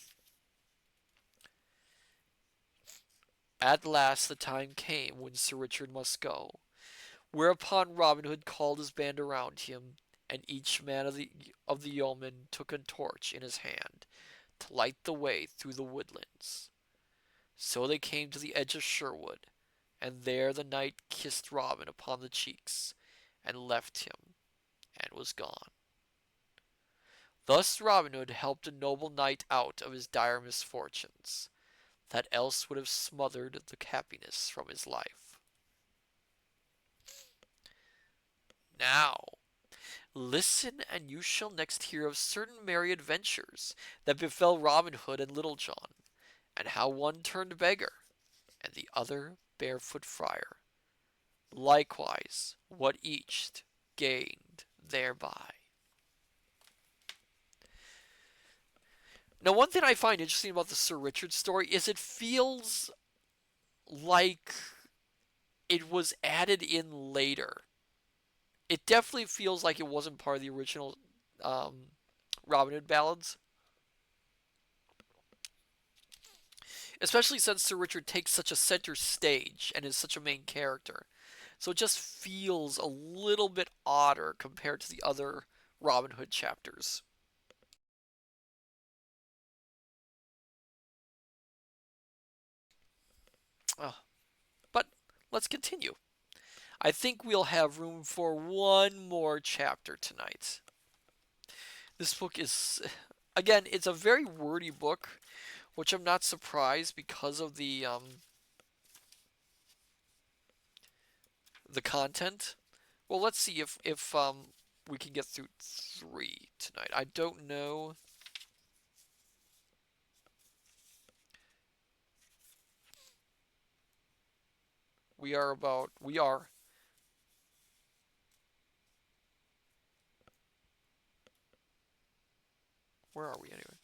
At last the time came when Sir Richard must go, whereupon Robin Hood called his band around him, and each man of the yeomen took a torch in his hand to light the way through the woodlands. So they came to the edge of Sherwood, and there the knight kissed Robin upon the cheeks, and left him, and was gone. Thus Robin Hood helped a noble knight out of his dire misfortunes, that else would have smothered the happiness from his life. Now, listen, and you shall next hear of certain merry adventures that befell Robin Hood and Little John, and how one turned beggar, and the other barefoot friar, likewise what each gained thereby. Now, one thing I find interesting about the Sir Richard story is it feels like it was added in later. It definitely feels like it wasn't part of the original Robin Hood ballads. Especially since Sir Richard takes such a center stage and is such a main character. So it just feels a little bit odder compared to the other Robin Hood chapters. Oh, but let's continue. I think we'll have room for one more chapter tonight. This book is, again, it's a very wordy book, which I'm not surprised because of the content. Well, let's see if we can get through 3 tonight. I don't know. We are. Where are we anyway?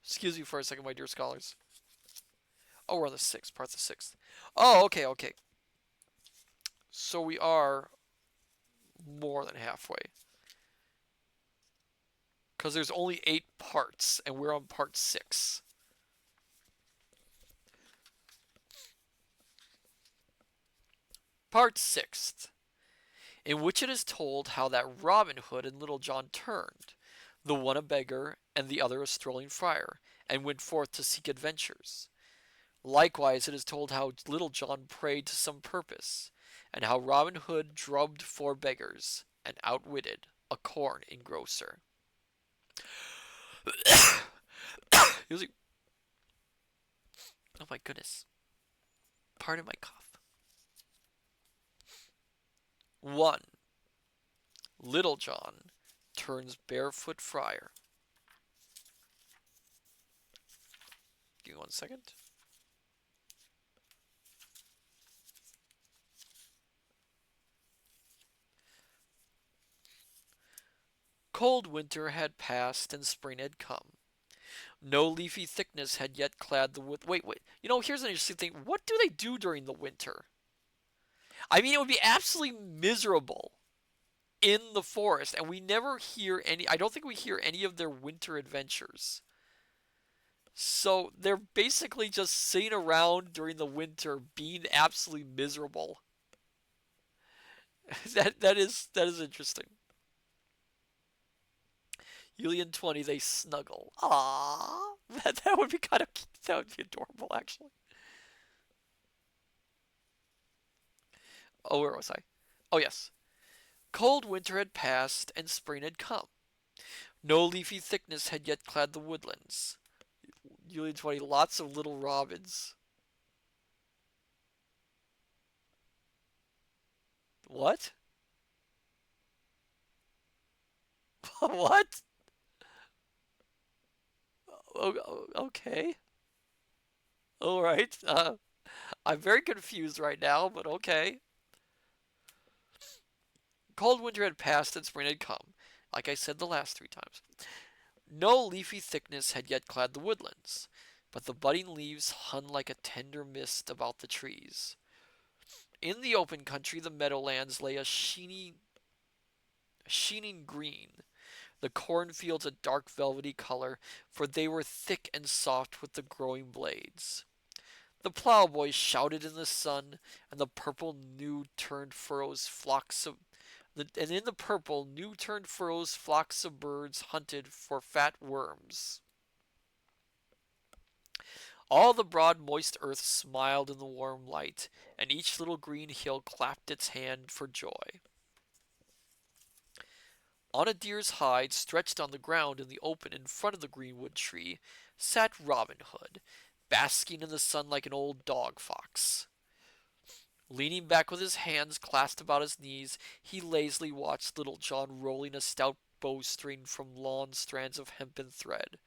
Excuse me for a second, my dear scholars. Oh, we're on the 6th, part the 6th. Oh, okay. So we are more than halfway. Because there's only 8 parts, and we're on part 6. Part 6th, in which it is told how that Robin Hood and Little John turned, the one a beggar and the other a strolling friar, and went forth to seek adventures. Likewise it is told how Little John prayed to some purpose, and how Robin Hood drubbed 4 beggars, and outwitted a corn engrosser. Usually, oh my goodness. Pardon my cough. 1. Little John turns barefoot friar. Give me 1 second. Cold winter had passed and spring had come. No leafy thickness had yet clad the wood. Wait. You know, here's an interesting thing. What do they do during the winter? I mean, it would be absolutely miserable in the forest, and we never hear any. I don't think we hear any of their winter adventures. So they're basically just sitting around during the winter being absolutely miserable. That is interesting. Julian 20, they snuggle. Aww. That would be kind of that would be adorable actually. Oh, where was I? Oh yes. Cold winter had passed and spring had come. No leafy thickness had yet clad the woodlands. Julian 20, lots of little robins. What? What? Okay. All right. I'm very confused right now, but okay. Cold winter had passed and spring had come, like I said the last three times. No leafy thickness had yet clad the woodlands, but the budding leaves hung like a tender mist about the trees. In the open country, the meadowlands lay a sheening green, the cornfields a dark velvety color, for they were thick and soft with the growing blades. The plowboy shouted in the sun, and the purple new turned furrows flocks of and in the purple new turned furrows flocks of birds hunted for fat worms. All the broad moist earth smiled in the warm light, and each little green hill clapped its hand for joy. On a deer's hide, stretched on the ground in the open in front of the greenwood tree, sat Robin Hood, basking in the sun like an old dog fox. Leaning back with his hands clasped about his knees, he lazily watched Little John rolling a stout bowstring from long strands of hempen thread,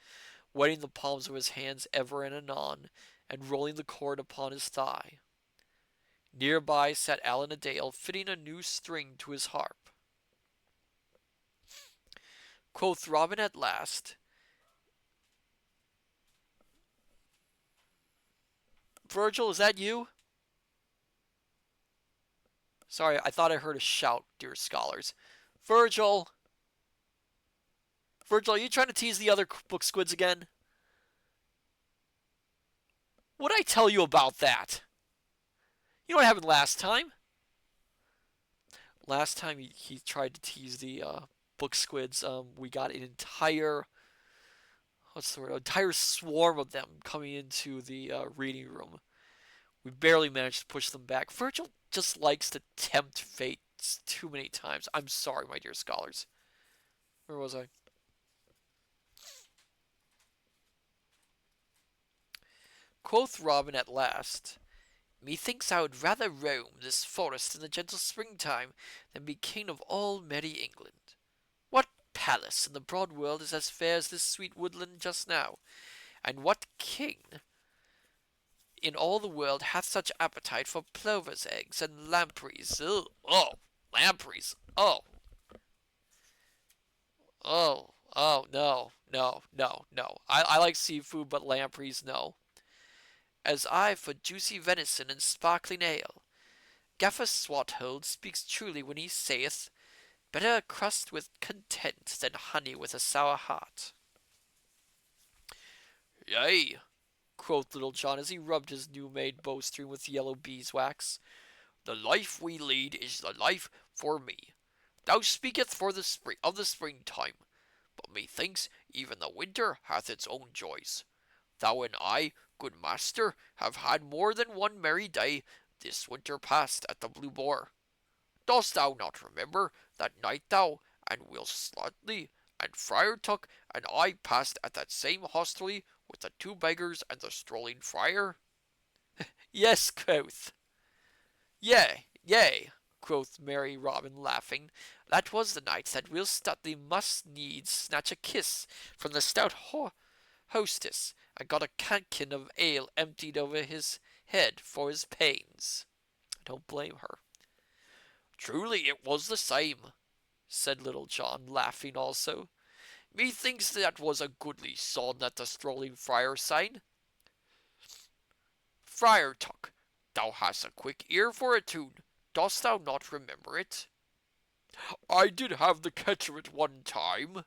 wetting the palms of his hands ever and anon, and rolling the cord upon his thigh. Near by sat Allan a Dale, fitting a new string to his harp. Quoth Robin at last, Virgil, is that you? Sorry, I thought I heard a shout, dear scholars. Virgil! Virgil, are you trying to tease the other book squids again? What'd I tell you about that? You know what happened last time? Last time he tried to tease the book squids, we got an entire what's the word? An entire swarm of them coming into the reading room. We barely managed to push them back. Virgil just likes to tempt fate too many times. I'm sorry, my dear scholars. Where was I? Quoth Robin at last, Methinks I would rather roam this forest in the gentle springtime than be king of all merry England. What palace in the broad world is as fair as this sweet woodland just now? And what king in all the world hath such appetite for plovers' eggs and lampreys? Oh, lampreys! Oh, no. I like seafood, but lampreys, no. As I for juicy venison and sparkling ale. Gaffer Swathold speaks truly when he saith, Better a crust with content than honey with a sour heart. Yea, quoth Little John as he rubbed his new-made bowstring with yellow beeswax. The life we lead is the life for me. Thou speakest for the springtime, but methinks even the winter hath its own joys. Thou and I, good master, have had more than one merry day this winter past at the Blue Boar. Dost thou not remember that night thou and Will Slothley and Friar Tuck and I passed at that same hostelry with the two beggars and the strolling friar? Yes, quoth. Yea, quoth merry Robin, laughing. That was the night that Will Stuteley must needs snatch a kiss from the stout hostess, and got a cankin of ale emptied over his head for his pains. I don't blame her. Truly it was the same, said Little John, laughing also. Methinks that was a goodly song that the strolling friar sang. Friar Tuck, thou hast a quick ear for a tune. Dost thou not remember it? I did have the catch of it one time,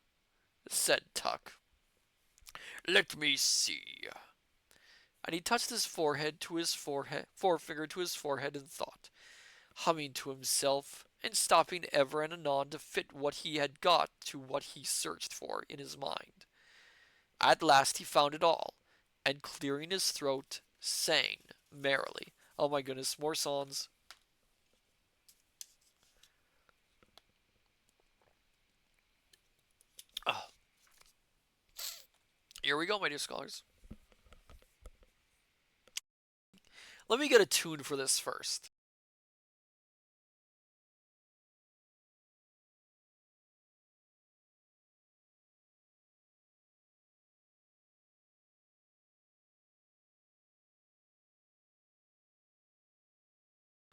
said Tuck. Let me see. And he touched his forefinger to his forehead in thought, humming to himself and stopping ever and anon to fit what he had got to what he searched for in his mind. At last he found it all, and clearing his throat, sang merrily. Oh my goodness, more songs. Oh, here we go, my dear scholars. Let me get a tune for this first.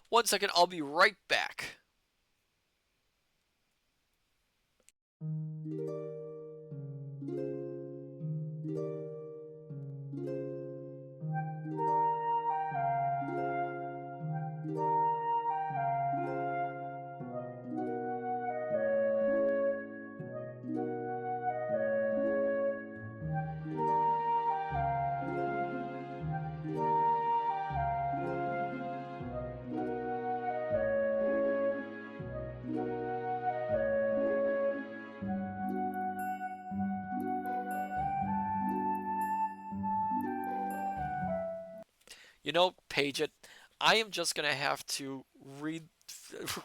One second, I'll be right back. You know, page it. I am just gonna have to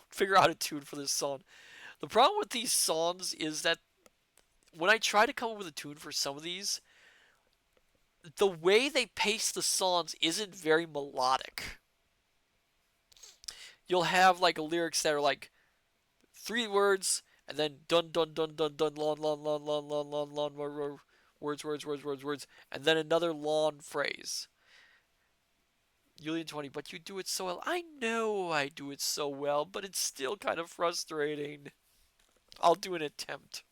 figure out a tune for this song. The problem with these songs is that when I try to come up with a tune for some of these, the way they pace the songs isn't very melodic. You'll have like lyrics that are like 3 words and then dun dun dun dun dun long long long long long long long words, and then another long phrase. Julian 20, but you do it so well. I know I do it so well, but it's still kind of frustrating. I'll do an attempt.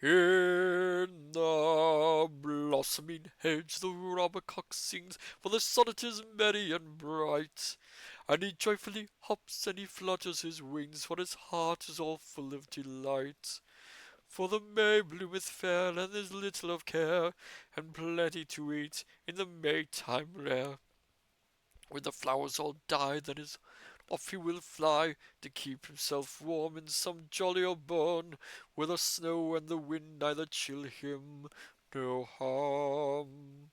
In the blossoming hedge the robbercock sings, for the sonnet is merry and bright. And he joyfully hops and he flutters his wings, for his heart is all full of delight. For the May bloometh fair, and there's little of care, and plenty to eat in the Maytime rare. When the flowers all die, then off he will fly, to keep himself warm in some jollier bourne, where the snow and the wind neither chill him nor harm.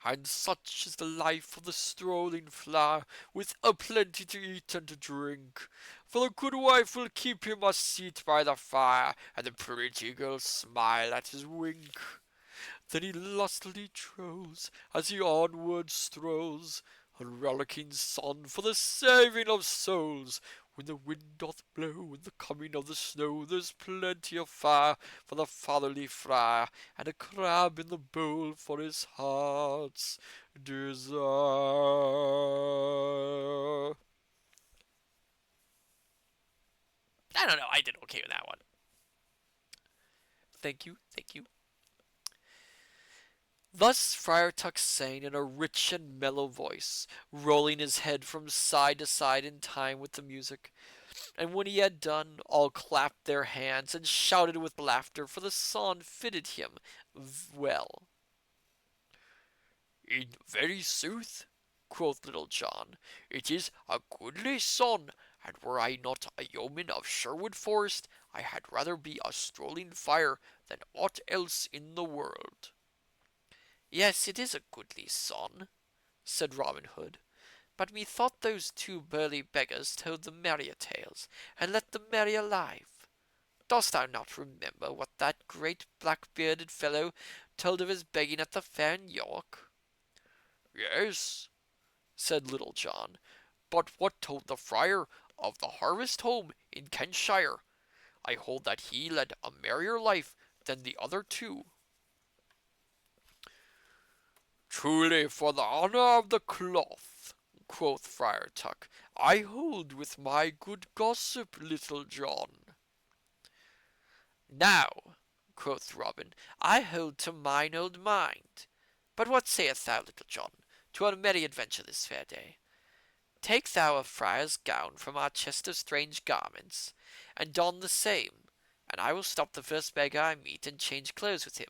And such is the life of the strolling flower, with a plenty to eat and to drink. For the good wife will keep him a seat by the fire, and the pretty girls smile at his wink. Then he lustily trows, as he onward strolls, a rollicking song for the saving of souls. When the wind doth blow, in the coming of the snow, there's plenty of fire for the fatherly friar, and a crab in the bowl for his heart's desire. I don't know, I did okay with that one. Thank you, thank you. Thus Friar Tuck sang in a rich and mellow voice, rolling his head from side to side in time with the music. And when he had done, all clapped their hands and shouted with laughter, for the song fitted him well. In very sooth, quoth Little John, it is a goodly song, and were I not a yeoman of Sherwood Forest, I had rather be a strolling friar than aught else in the world. Yes, it is a goodly song, said Robin Hood, but methought those two burly beggars told the merrier tales, and let the merrier live. Dost thou not remember what that great black-bearded fellow told of his begging at the fair in York? Yes, said Little John, but what told the friar of the harvest home in Kentshire? I hold that he led a merrier life than the other two. Truly, for the honour of the cloth, quoth Friar Tuck, I hold with my good gossip, Little John. Now, quoth Robin, I hold to mine old mind. But what sayest thou, Little John, to our merry adventure this fair day? Take thou a friar's gown from our chest of strange garments, and don the same, and I will stop the first beggar I meet and change clothes with him.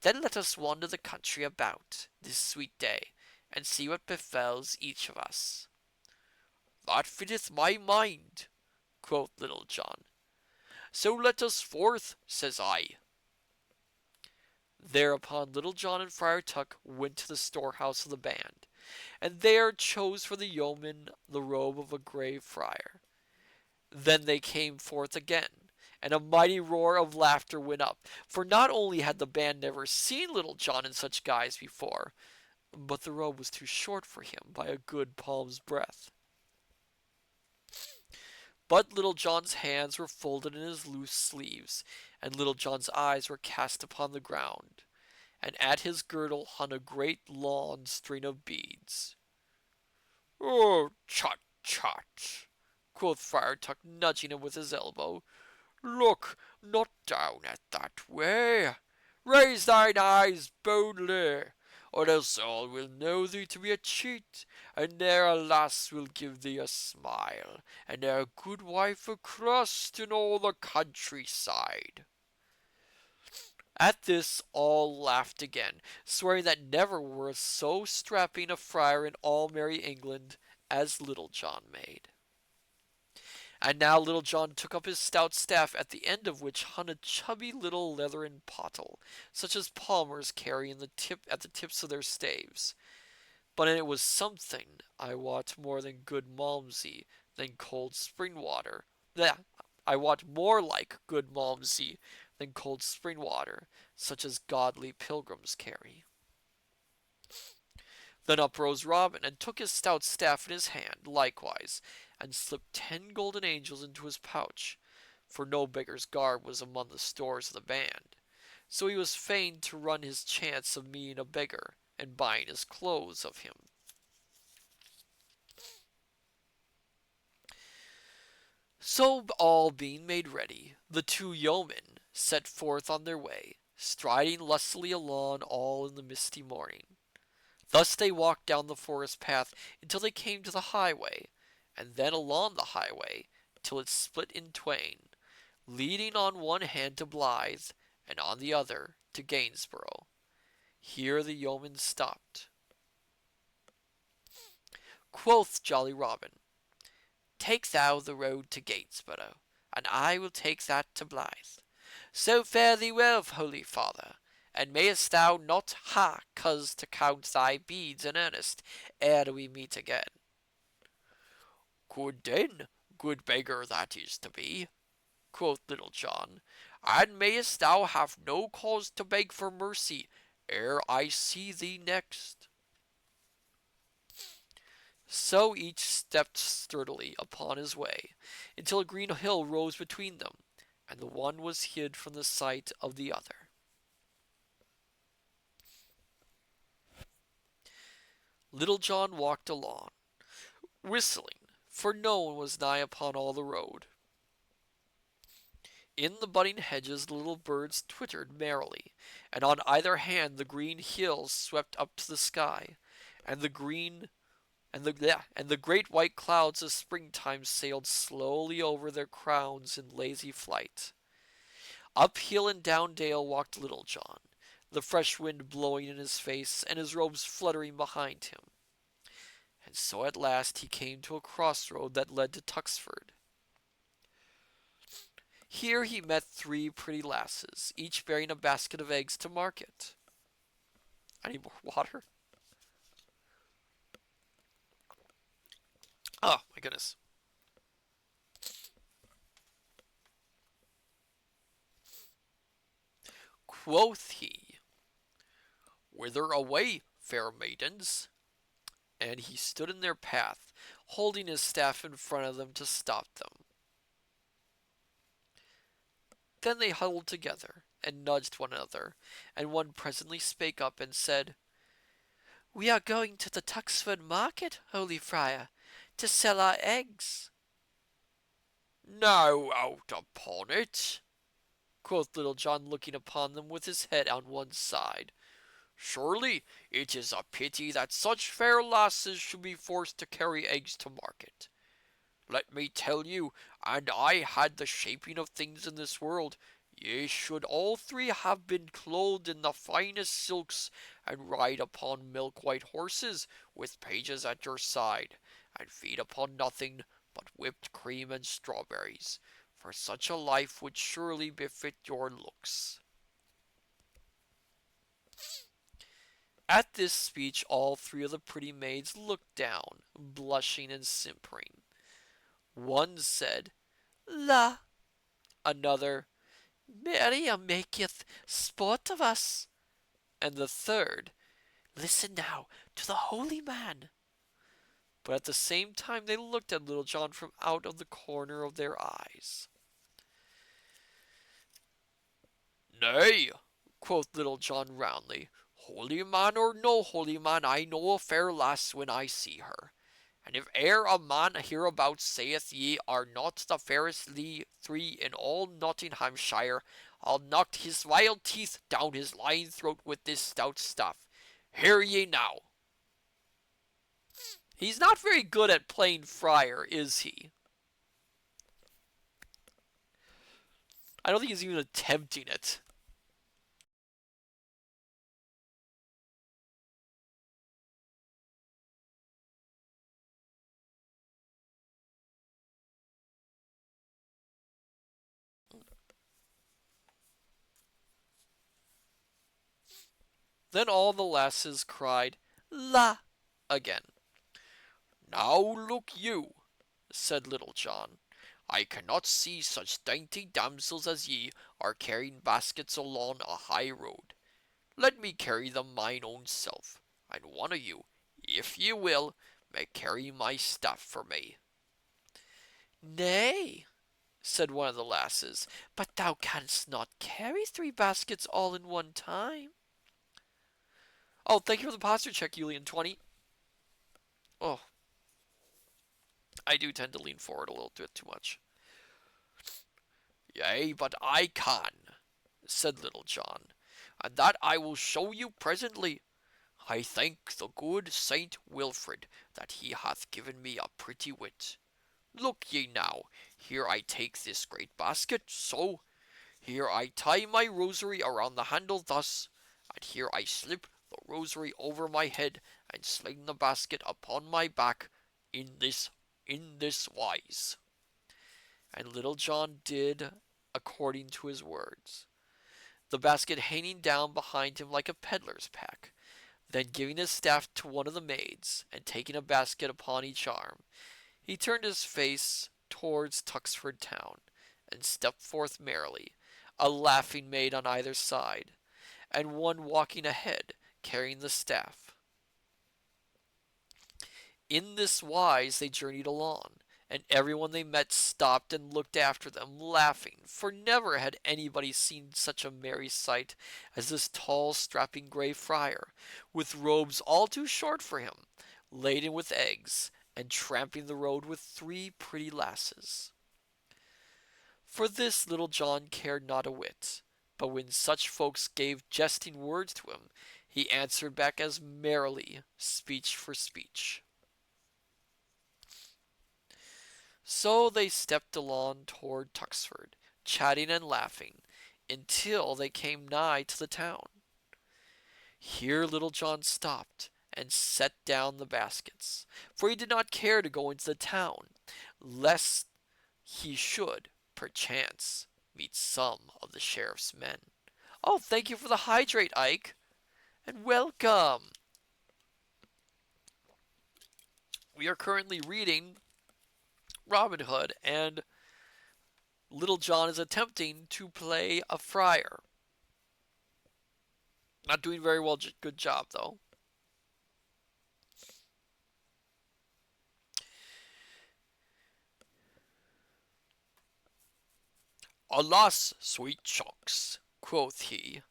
Then let us wander the country about this sweet day, and see what befalls each of us." "That fitteth my mind," quoth Little John. "So let us forth, says I." Thereupon Little John and Friar Tuck went to the storehouse of the band, and there chose for the yeoman the robe of a grave friar. Then they came forth again, and a mighty roar of laughter went up, for not only had the band never seen Little John in such guise before, but the robe was too short for him by a good palm's breadth. But Little John's hands were folded in his loose sleeves, and Little John's eyes were cast upon the ground, and at his girdle hung a great lawn string of beads. "Oh, chut, chut," quoth Friar Tuck, nudging him with his elbow. "Look not down at that way. Raise thine eyes boldly, or else all will know thee to be a cheat, and ne'er a lass will give thee a smile, and ne'er a good wife a crust in all the countryside." At this all laughed again, swearing that never was so strapping a friar in all merry England as Little John made. And now Little John took up his stout staff, at the end of which hung a chubby little leathern pottle, such as palmers carry at the tips of their staves. But it was something, I wot, more than good Malmsey than cold spring water. I wot more like good Malmsey than cold spring water, such as godly pilgrims carry. Then up rose Robin, and took his stout staff in his hand likewise, and slipped 10 golden angels into his pouch, for no beggar's garb was among the stores of the band. So he was fain to run his chance of meeting a beggar, and buying his clothes of him. So all being made ready, the two yeomen set forth on their way, striding lustily along all in the misty morning. Thus they walked down the forest path until they came to the highway, and then along the highway till it split in twain, leading on one hand to Blythe, and on the other to Gainsborough. Here the yeoman stopped. Quoth jolly Robin, "Take thou the road to Gainsborough, and I will take that to Blythe. So fare thee well, holy father, and mayest thou not cause to count thy beads in earnest ere we meet again." "Good den, good beggar that is to be," quoth Little John, "and mayest thou have no cause to beg for mercy ere I see thee next." So each stepped sturdily upon his way, until a green hill rose between them, and the one was hid from the sight of the other. Little John walked along, whistling, for no one was nigh upon all the road. In the budding hedges the little birds twittered merrily, and on either hand the green hills swept up to the sky, and the great white clouds of springtime sailed slowly over their crowns in lazy flight. Up hill and down dale walked Little John, the fresh wind blowing in his face and his robes fluttering behind him. And so at last he came to a crossroad that led to Tuxford. Here he met 3 pretty lasses, each bearing a basket of eggs to market. I need more water. Oh, my goodness. Quoth he, "Whither away, fair maidens?" and he stood in their path, holding his staff in front of them to stop them. Then they huddled together and nudged one another, and one presently spake up and said, "We are going to the Tuxford market, holy friar, to sell our eggs." "Now out upon it," quoth Little John, looking upon them with his head on one side. "Surely it is a pity that such fair lasses should be forced to carry eggs to market. Let me tell you, and I had the shaping of things in this world, ye should all three have been clothed in the finest silks, and ride upon milk-white horses, with pages at your side, and feed upon nothing but whipped cream and strawberries, for such a life would surely befit your looks. At this speech all three of the pretty maids looked down, blushing and simpering. One said, La! Another, Miriam maketh sport of us. And the third, Listen now to the holy man. But at the same time they looked at Little John from out of the corner of their eyes. Nay, quoth Little John roundly, holy man or no holy man, I know a fair lass when I see her. And if e'er a man hereabouts saith ye are not the fairest three in all Nottinghamshire, I'll knock his vile teeth down his lying throat with this stout staff. Hear ye now. He's not very good at playing friar, is he? I don't think he's even attempting it. Then all the lasses cried, La! again. Now look you, said Little John, I cannot see such dainty damsels as ye are carrying baskets along a high road. Let me carry them mine own self, and one of you, if ye will, may carry my staff for me. Nay, said one of the lasses, but thou canst not carry 3 baskets all in one time. Oh, thank you for the posture check, Julian20. Oh, I do tend to lean forward a little bit too much. Yea, but I can, said Little John, and that I will show you presently. I thank the good Saint Wilfrid that he hath given me a pretty wit. Look ye now, here I take this great basket, so. Here I tie my rosary around the handle thus, and here I slip the rosary over my head and sling the basket upon my back in this wise. And Little John did according to his words, the basket hanging down behind him like a peddler's pack. Then giving his staff to one of the maids, and taking a basket upon each arm, he turned his face towards Tuxford town, and stepped forth merrily, a laughing maid on either side, and one walking ahead, carrying the staff. In this wise they journeyed along, and everyone they met stopped and looked after them, laughing, for never had anybody seen such a merry sight as this tall, strapping gray friar, with robes all too short for him, laden with eggs, and tramping the road with 3 pretty lasses. For this Little John cared not a whit, but when such folks gave jesting words to him, he answered back as merrily, speech for speech. So they stepped along toward Tuxford, chatting and laughing, until they came nigh to the town. Here Little John stopped and set down the baskets, for he did not care to go into the town, lest he should, perchance, meet some of the sheriff's men. Oh, thank you for the hydrate, Ike, and welcome. We are currently reading Robin Hood, and Little John is attempting to play a friar. Not doing very well, good job though. Alas, sweet chucks, quoth he,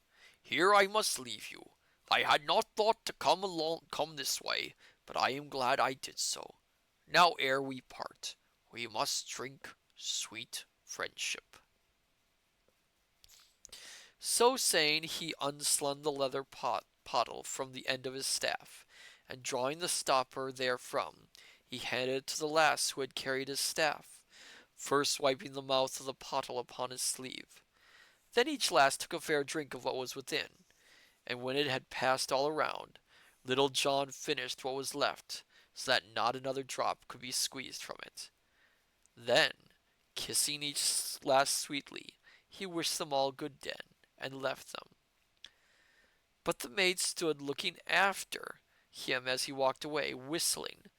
here I must leave you. I had not thought to come this way, but I am glad I did so. Now ere we part, we must drink sweet friendship. So saying, he unslung the leather pottle from the end of his staff, and drawing the stopper therefrom, he handed it to the lass who had carried his staff. first wiping the mouth of the pottle upon his sleeve. Then each lass took a fair drink of what was within, and when it had passed all around, Little John finished what was left, so that not another drop could be squeezed from it. Then, kissing each lass sweetly, he wished them all good den, and left them. But the maid stood looking after him as he walked away, whistling.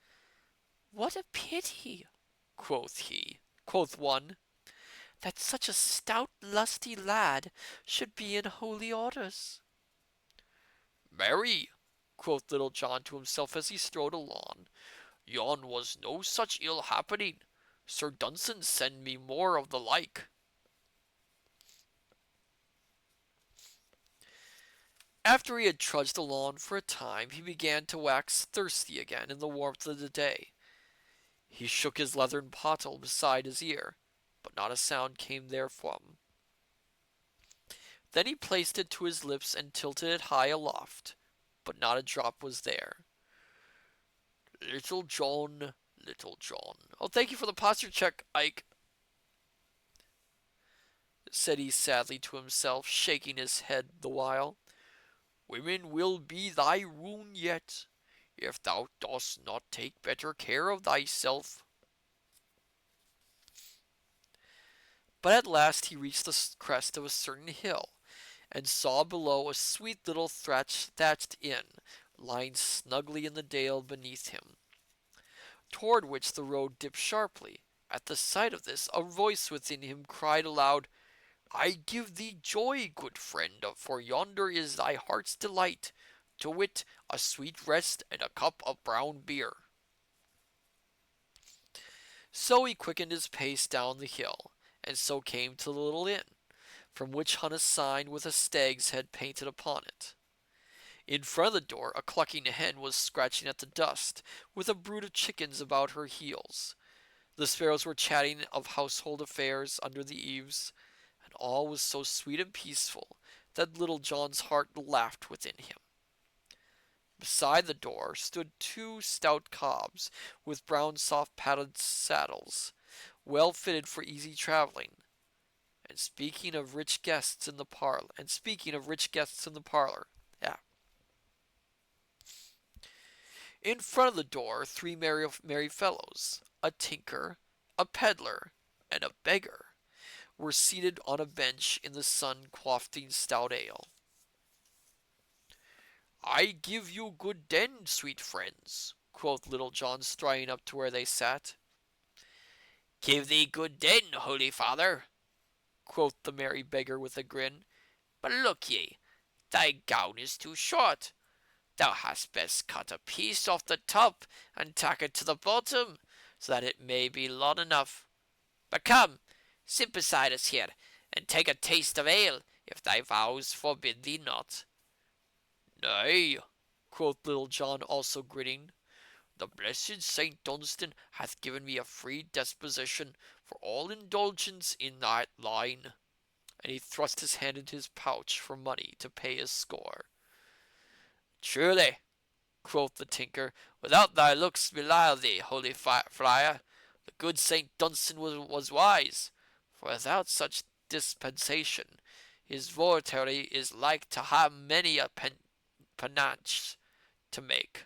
"What a pity," quoth one, "that such a stout lusty lad should be in holy orders." "Marry," quoth Little John to himself as he strode along, "yon was no such ill happening. Sir Dunstan send me more of the like." After he had trudged along for a time, he began to wax thirsty again in the warmth of the day. He shook his leathern pottle beside his ear, but not a sound came therefrom. Then he placed it to his lips and tilted it high aloft, but not a drop was there. "Little John, Little John," "Oh, thank you for the posture check, Ike," said he sadly to himself, shaking his head the while. "women will be thy ruin yet, if thou dost not take better care of thyself." But at last he reached the crest of a certain hill, and saw below a sweet little thatched inn lying snugly in the dale beneath him, toward which the road dipped sharply. At the sight of this, a voice within him cried aloud, "I give thee joy, good friend, for yonder is thy heart's delight, to wit, a sweet rest and a cup of brown beer." So he quickened his pace down the hill, and so came to the little inn, from which hung a sign with a stag's head painted upon it. In front of the door a clucking hen was scratching at the dust, with a brood of chickens about her heels. The sparrows were chatting of household affairs under the eaves, and all was so sweet and peaceful that Little John's heart laughed within him. Beside the door stood two stout cobs with brown soft padded saddles, well fitted for easy travelling. And speaking of rich guests in the parlor, yeah. In front of the door, three merry fellows, a tinker, a peddler, and a beggar, were seated on a bench in the sun quaffing stout ale. "I give you good den, sweet friends," quoth Little John, striding up to where they sat. "Give thee good den, holy father," quoth the merry beggar with a grin. "but look ye, thy gown is too short. Thou hadst best cut a piece off the top and tack it to the bottom, so that it may be long enough. But come, sit beside us here, and take a taste of ale, if thy vows forbid thee not." "Nay," quoth Little John, also grinning, "the blessed Saint Dunstan hath given me a free disposition for all indulgence in that line." And he thrust his hand into his pouch for money to pay his score. "Truly," quoth the tinker, "without thy looks belie thee, holy friar, the good Saint Dunstan was wise, for without such dispensation his votary is like to have many a penance to make.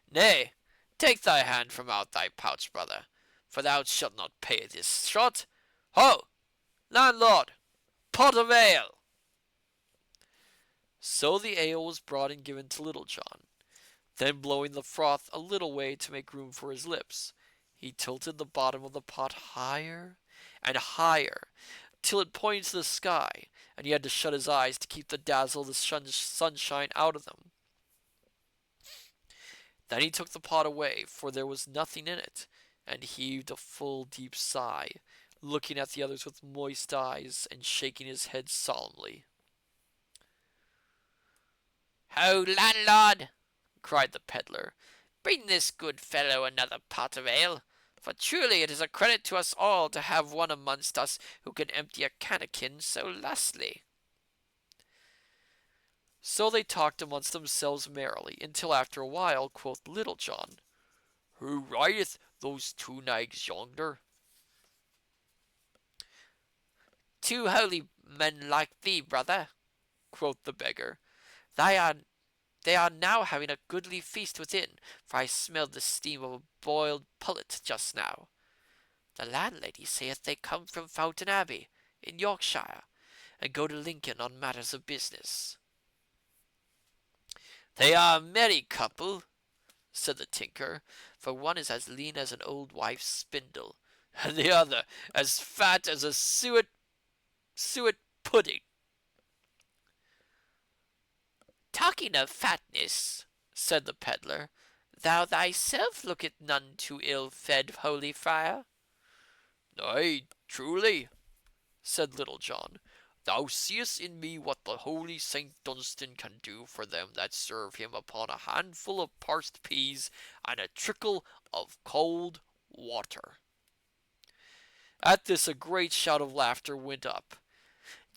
Nay, take thy hand from out thy pouch, brother, for thou shalt not pay this shot. Ho, landlord, pot of ale." So the ale was brought and given to Little John. Then, blowing the froth a little way to make room for his lips, he tilted the bottom of the pot higher and higher, till it pointed to the sky, and he had to shut his eyes to keep the dazzle of the sunshine out of them. Then he took the pot away, for there was nothing in it, and heaved a full deep sigh, looking at the others with moist eyes and shaking his head solemnly. "Ho, landlord!" cried the pedlar, "bring this good fellow another pot of ale, for truly it is a credit to us all to have one amongst us who can empty a cannikin so lustily." So they talked amongst themselves merrily, until after a while quoth Little John, "Who rideth those two nags yonder?" two holy men like thee, brother, quoth the beggar. They are now having a goodly feast within, for I smelled the steam of a boiled pullet just now. The landlady saith they come from Fountain Abbey, in Yorkshire, and go to Lincoln on matters of business. They are a merry couple, said the tinker, for one is as lean as an old wife's spindle, and the other as fat as a suet pudding. Talking of fatness, said the pedlar, thou thyself lookest none too ill-fed, holy friar. Nay, truly, said Little John, thou seest in me what the holy Saint Dunstan can do for them that serve him upon a handful of parsed peas and a trickle of cold water. At this a great shout of laughter went up.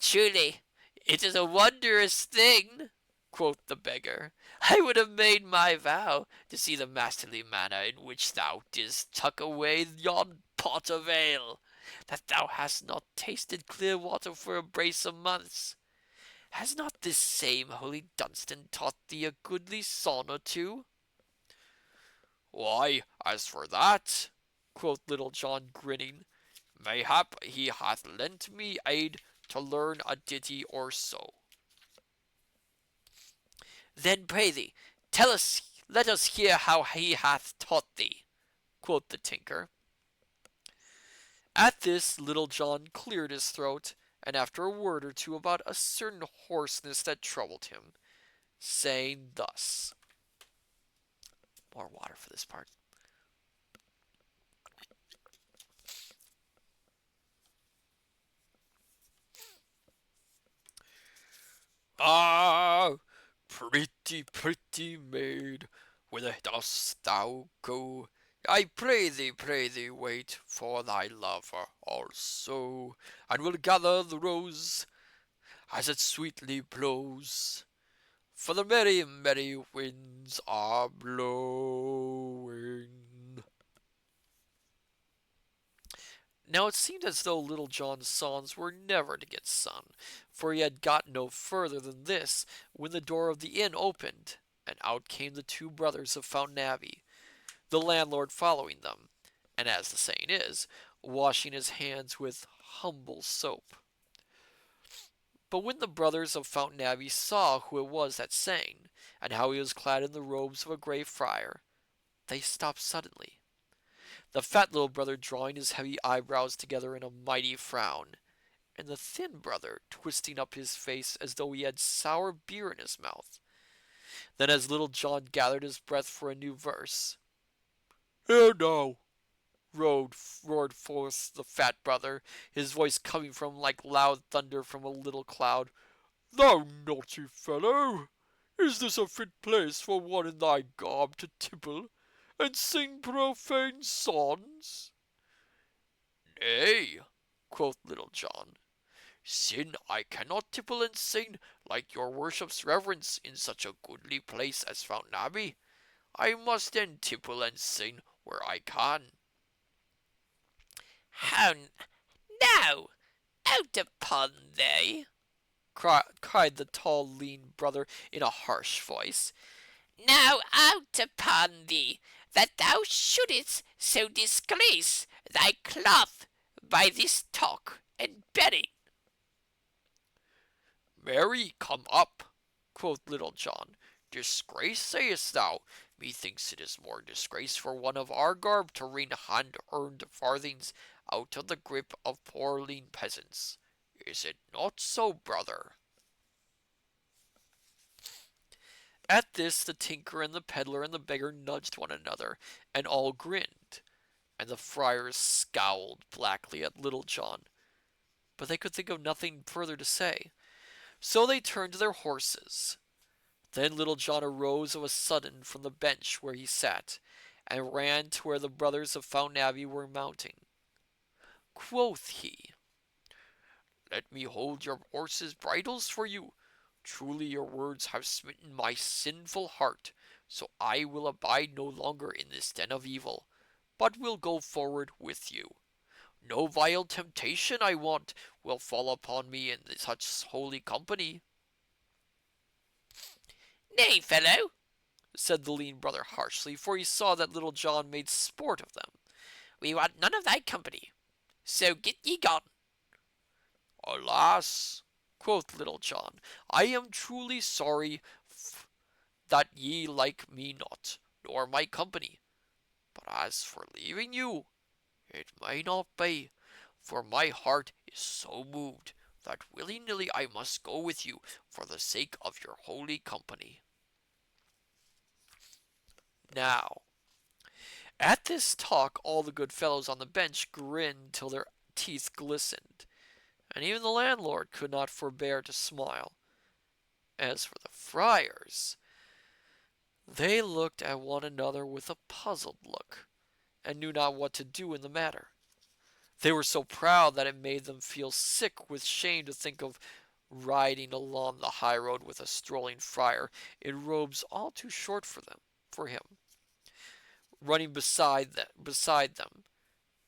Truly, it is a wondrous thing, quoth the beggar. I would have made my vow to see the masterly manner in which thou didst tuck away yon pot of ale, that thou hast not tasted clear water for a brace of months. Has not this same holy Dunstan taught thee a goodly song or two? Why, as for that, quoth Little John, grinning, mayhap he hath lent me aid to learn a ditty or so. Then pray thee, let us hear how he hath taught thee, quoth the tinker. At this Little John cleared his throat, and after a word or two about a certain hoarseness that troubled him, saying thus. More water for this part. Ah, pretty maid, whither dost thou go? I pray thee, wait for thy lover also, and will gather the rose as it sweetly blows, for the merry winds are blowing. Now it seemed as though Little John's songs were never to get sung, for he had got no further than this when the door of the inn opened, and out came the two brothers of Fountain Abbey, the landlord following them, and as the saying is, washing his hands with humble soap. But when the brothers of Fountain Abbey saw who it was that sang, and how he was clad in the robes of a grey friar, they stopped suddenly, the fat little brother drawing his heavy eyebrows together in a mighty frown, and the thin brother twisting up his face as though he had sour beer in his mouth. Then as Little John gathered his breath for a new verse, Here now, roared forth the fat brother, his voice coming from like loud thunder from a little cloud. thou naughty fellow, is this a fit place for one in thy garb to tipple and sing profane songs? Nay, quoth Little John, sin I cannot tipple and sing like your worship's reverence in such a goodly place as Fountain Abbey. I must then tipple and sing where I can. How now, out upon thee, cried the tall, lean brother in a harsh voice. Now out upon thee, that thou shouldest so disgrace thy cloth by this talk and bearing. Marry, come up, quoth Little John. Disgrace, sayest thou? Methinks it is more disgrace for one of our garb to wring hand-earned farthings out of the grip of poor lean peasants. Is it not so, brother? At this the tinker and the pedlar and the beggar nudged one another, and all grinned, and the friars scowled blackly at Little John, but they could think of nothing further to say, so they turned to their horses. Then Little John arose of a sudden from the bench where he sat, and ran to where the brothers of Fountain Abbey were mounting. Quoth he, Let me hold your horses' bridles for you. Truly your words have smitten my sinful heart, so I will abide no longer in this den of evil, but will go forward with you. No vile temptation, I want, will fall upon me in such holy company. Nay, fellow, said the lean brother harshly, for he saw that Little John made sport of them. We want none of thy company, so get ye gone. Alas, quoth Little John, I am truly sorry that ye like me not, nor my company. But as for leaving you, it may not be, for my heart is so moved that willy-nilly I must go with you for the sake of your holy company. Now, at this talk all the good fellows on the bench grinned till their teeth glistened, and even the landlord could not forbear to smile. As for the friars, they looked at one another with a puzzled look, and knew not what to do in the matter. They were so proud that it made them feel sick with shame to think of riding along the high road with a strolling friar in robes all too short for him, running beside them.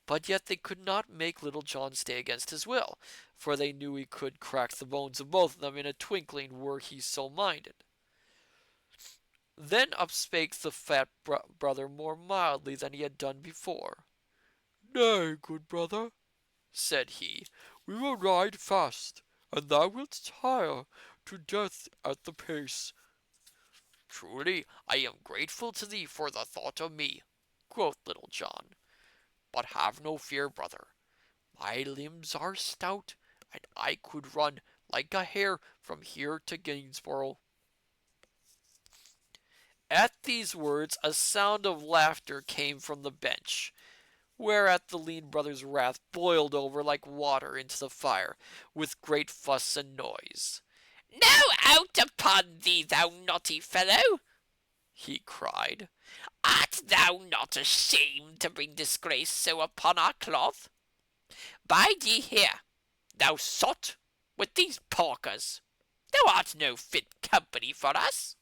But yet they could not make Little John stay against his will, for they knew he could crack the bones of both of them in a twinkling were he so minded. Then up spake the fat brother more mildly than he had done before. Nay, good brother, said he, we will ride fast, and thou wilt tire to death at the pace. Truly, I am grateful to thee for the thought of me, quoth Little John. But have no fear, brother. My limbs are stout, and I could run like a hare from here to Gainsborough. At these words a sound of laughter came from the bench, whereat the lean brother's wrath boiled over like water into the fire, with great fuss and noise. Now out upon thee, thou naughty fellow, he cried. Art thou not ashamed to bring disgrace so upon our cloth? Bide ye here, thou sot, with these porkers. Thou art no fit company for us.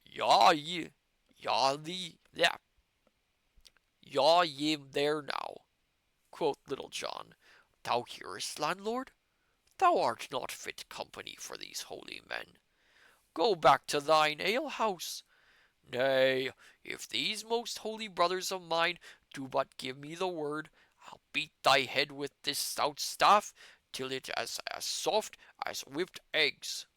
Yaw ye, yaw ye there now, quoth Little John. Thou hearest, landlord? Thou art not fit company for these holy men. Go back to thine alehouse. Nay, if these most holy brothers of mine do but give me the word, I'll beat thy head with this stout staff till it is as soft as whipped eggs.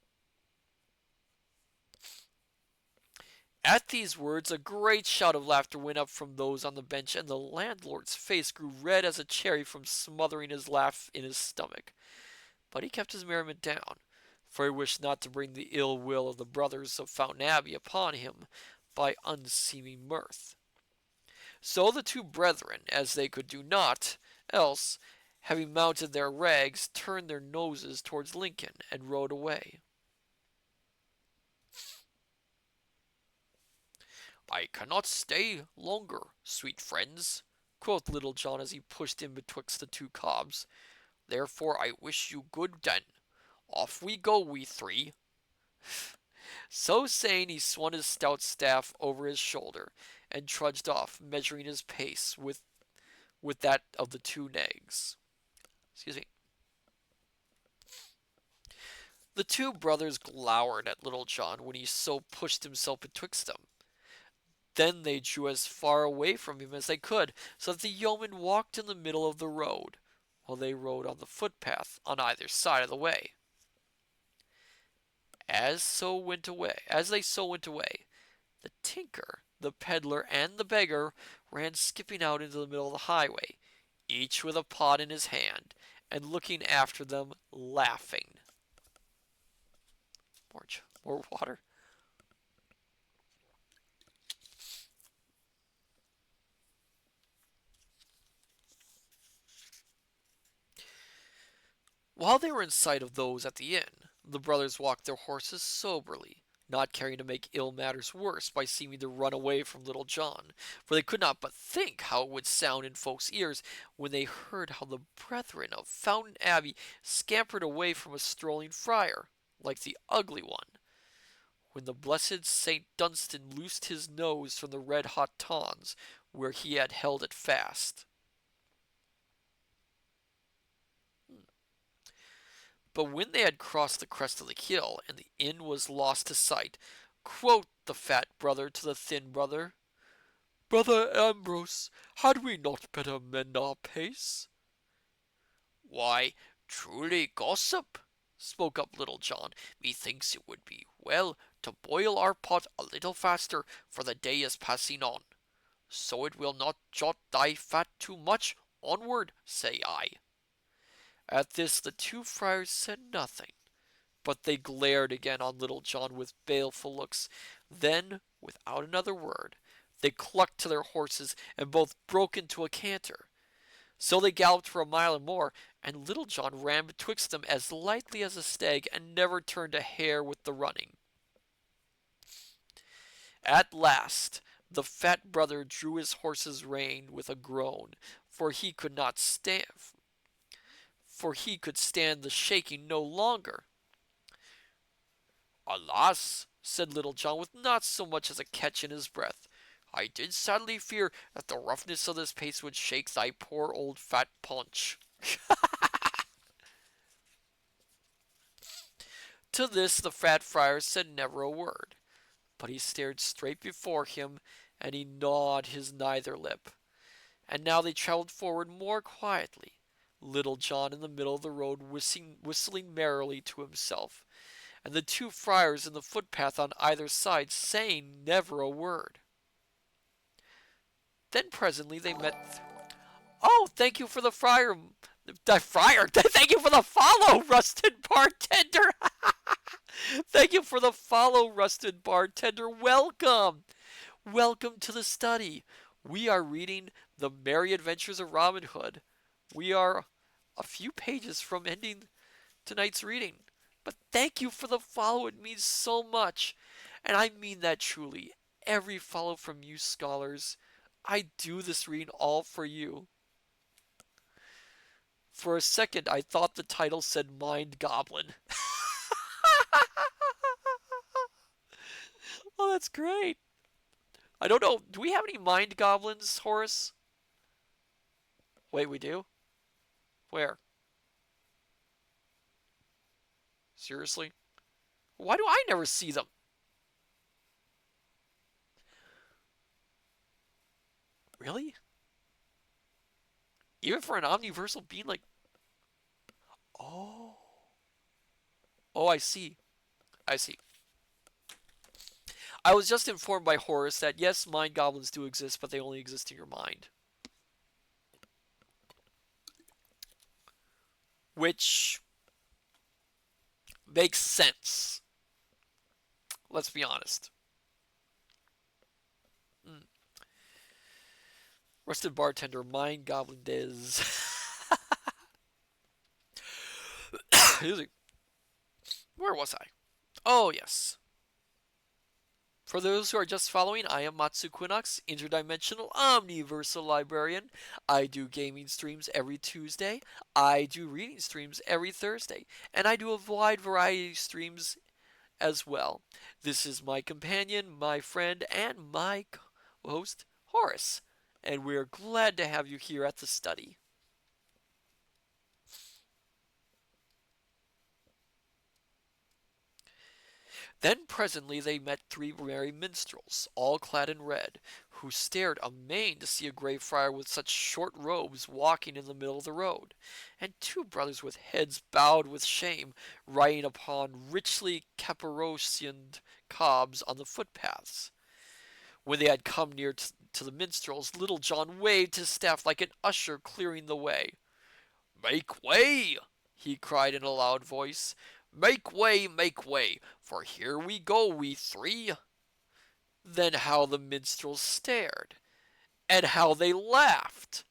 At these words a great shout of laughter went up from those on the bench, and the landlord's face grew red as a cherry from smothering his laugh in his stomach. But he kept his merriment down, for he wished not to bring the ill will of the brothers of Fountain Abbey upon him by unseemly mirth. So the two brethren, as they could do naught else, having mounted their rags, turned their noses towards Lincoln and rode away. I cannot stay longer, sweet friends, quoth Little John as he pushed in betwixt the two cobs. Therefore I wish you good den. Off we go, we three. So saying, he swung his stout staff over his shoulder and trudged off, measuring his pace with that of the two nags. Excuse me. The two brothers glowered at Little John when he so pushed himself betwixt them. Then they drew as far away from him as they could, so that the yeoman walked in the middle of the road, while they rode on the footpath on either side of the way. As they so went away, the tinker, the peddler, and the beggar ran skipping out into the middle of the highway, each with a pot in his hand, and looking after them, laughing. More water. While they were in sight of those at the inn, the brothers walked their horses soberly, not caring to make ill matters worse by seeming to run away from Little John, for they could not but think how it would sound in folks' ears when they heard how the brethren of Fountain Abbey scampered away from a strolling friar, like the ugly one, when the blessed St. Dunstan loosed his nose from the red-hot tongs where he had held it fast. But when they had crossed the crest of the hill, and the inn was lost to sight, quoth the fat brother to the thin brother, Brother Ambrose, had we not better mend our pace? Why, truly, gossip, spoke up Little John, methinks it would be well to boil our pot a little faster, for the day is passing on. So it will not jot thy fat too much. Onward, say I. At this the two friars said nothing, but they glared again on Little John with baleful looks. Then, without another word, they clucked to their horses and both broke into a canter. So they galloped for a mile and more, and Little John ran betwixt them as lightly as a stag, and never turned a hair with the running. At last the fat brother drew his horse's rein with a groan, for he could not stand the shaking no longer. Alas, said Little John, with not so much as a catch in his breath, I did sadly fear that the roughness of this pace would shake thy poor old fat paunch. To this the fat friar said never a word, but he stared straight before him, and he gnawed his nether lip. And now they travelled forward more quietly, Little John in the middle of the road whistling merrily to himself, and the two friars in the footpath on either side saying never a word. Then presently they met. Oh, thank you for the friar. The friar. Thank you for the follow, rusted bartender. Thank you for the follow, rusted bartender. Welcome. Welcome to the study. We are reading The Merry Adventures of Robin Hood. We are a few pages from ending tonight's reading. But thank you for the follow. It means so much. And I mean that truly. Every follow from you scholars. I do this reading all for you. For a second, I thought the title said Mind Goblin. Oh, that's great. I don't know. Do we have any Mind Goblins, Horace? Wait, we do? Where? Seriously? Why do I never see them? Really? Even for an omniversal being like... Oh. Oh, I see. I see. I was just informed by Horace that yes, mind goblins do exist, but they only exist in your mind. Which makes sense. Let's be honest. Rusted bartender, mind goblin Diz. Where was I? Oh, yes. For those who are just following, I am Matsu Quinox, interdimensional omniversal librarian. I do gaming streams every Tuesday. I do reading streams every Thursday. And I do a wide variety of streams as well. This is my companion, my friend, and my host, Horace. And we're glad to have you here at the study. Then presently they met three merry minstrels, all clad in red, who stared amain to see a grey friar with such short robes walking in the middle of the road, and two brothers with heads bowed with shame riding upon richly caparocined cobs on the footpaths. When they had come near to the minstrels, Little John waved his staff like an usher clearing the way. "Make way!" he cried in a loud voice. Make way, for here we go, we three." Then how the minstrels stared, and how they laughed!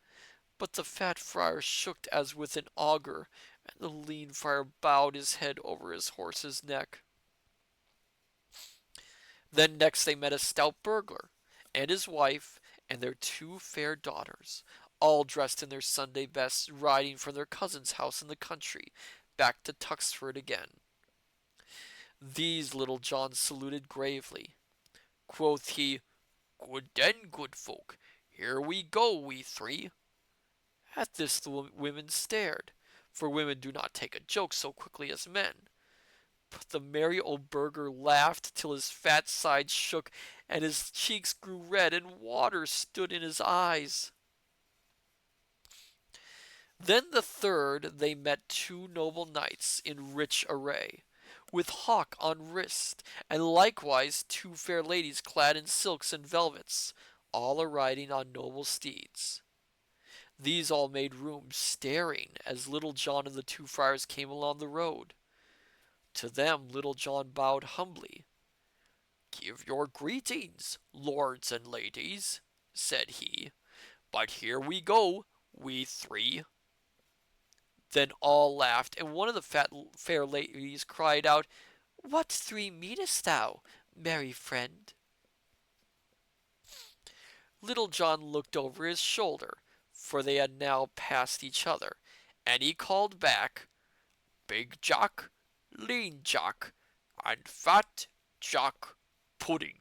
But the fat friar shook as with an augur, and the lean friar bowed his head over his horse's neck. Then next they met a stout burglar, and his wife, and their two fair daughters, all dressed in their Sunday best, riding from their cousin's house in the country, back to Tuxford again. These Little John saluted gravely. Quoth he, "Good den, good folk, Here we go, we three. At this the women stared, for women do not take a joke so quickly as men. But the merry old burgher laughed till his fat sides shook and his cheeks grew red and water stood in his eyes. Then the third they met two noble knights in rich array, with hawk on wrist, and likewise two fair ladies clad in silks and velvets, all a riding on noble steeds. These all made room, staring, as Little John and the two friars came along the road. To them Little John bowed humbly. Give your greetings, lords and ladies, said he. But here we go, we three. Then all laughed, and one of the fair ladies cried out, What three meanest thou, merry friend? Little John looked over his shoulder, for they had now passed each other, and he called back, Big Jock, Lean Jock, and Fat Jock Pudding.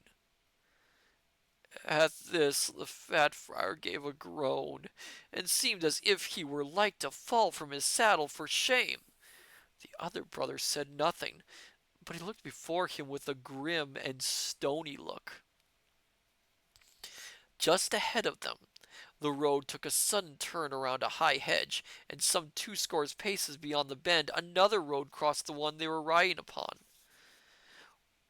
At this the fat friar gave a groan, and seemed as if he were like to fall from his saddle for shame. The other brother said nothing, but he looked before him with a grim and stony look. Just ahead of them, the road took a sudden turn around a high hedge, and some 20 paces beyond the bend another road crossed the one they were riding upon.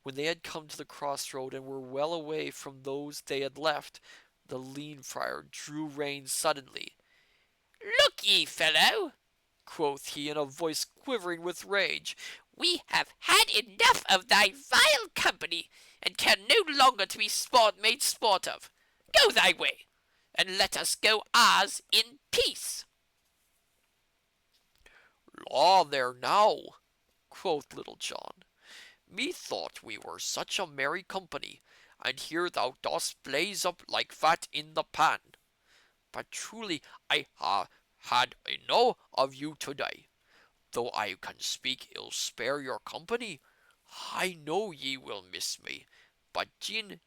When they had come to the crossroad and were well away from those they had left, the lean friar drew rein suddenly. Look ye, fellow, quoth he in a voice quivering with rage, we have had enough of thy vile company, and can no longer to be made sport of. Go thy way, and let us go ours in peace. Law there now, quoth Little John. Methought we were such a merry company, and here thou dost blaze up like fat in the pan. But truly I ha had enow of you to-day. Though I can speak ill spare your company, I know ye will miss me, but gin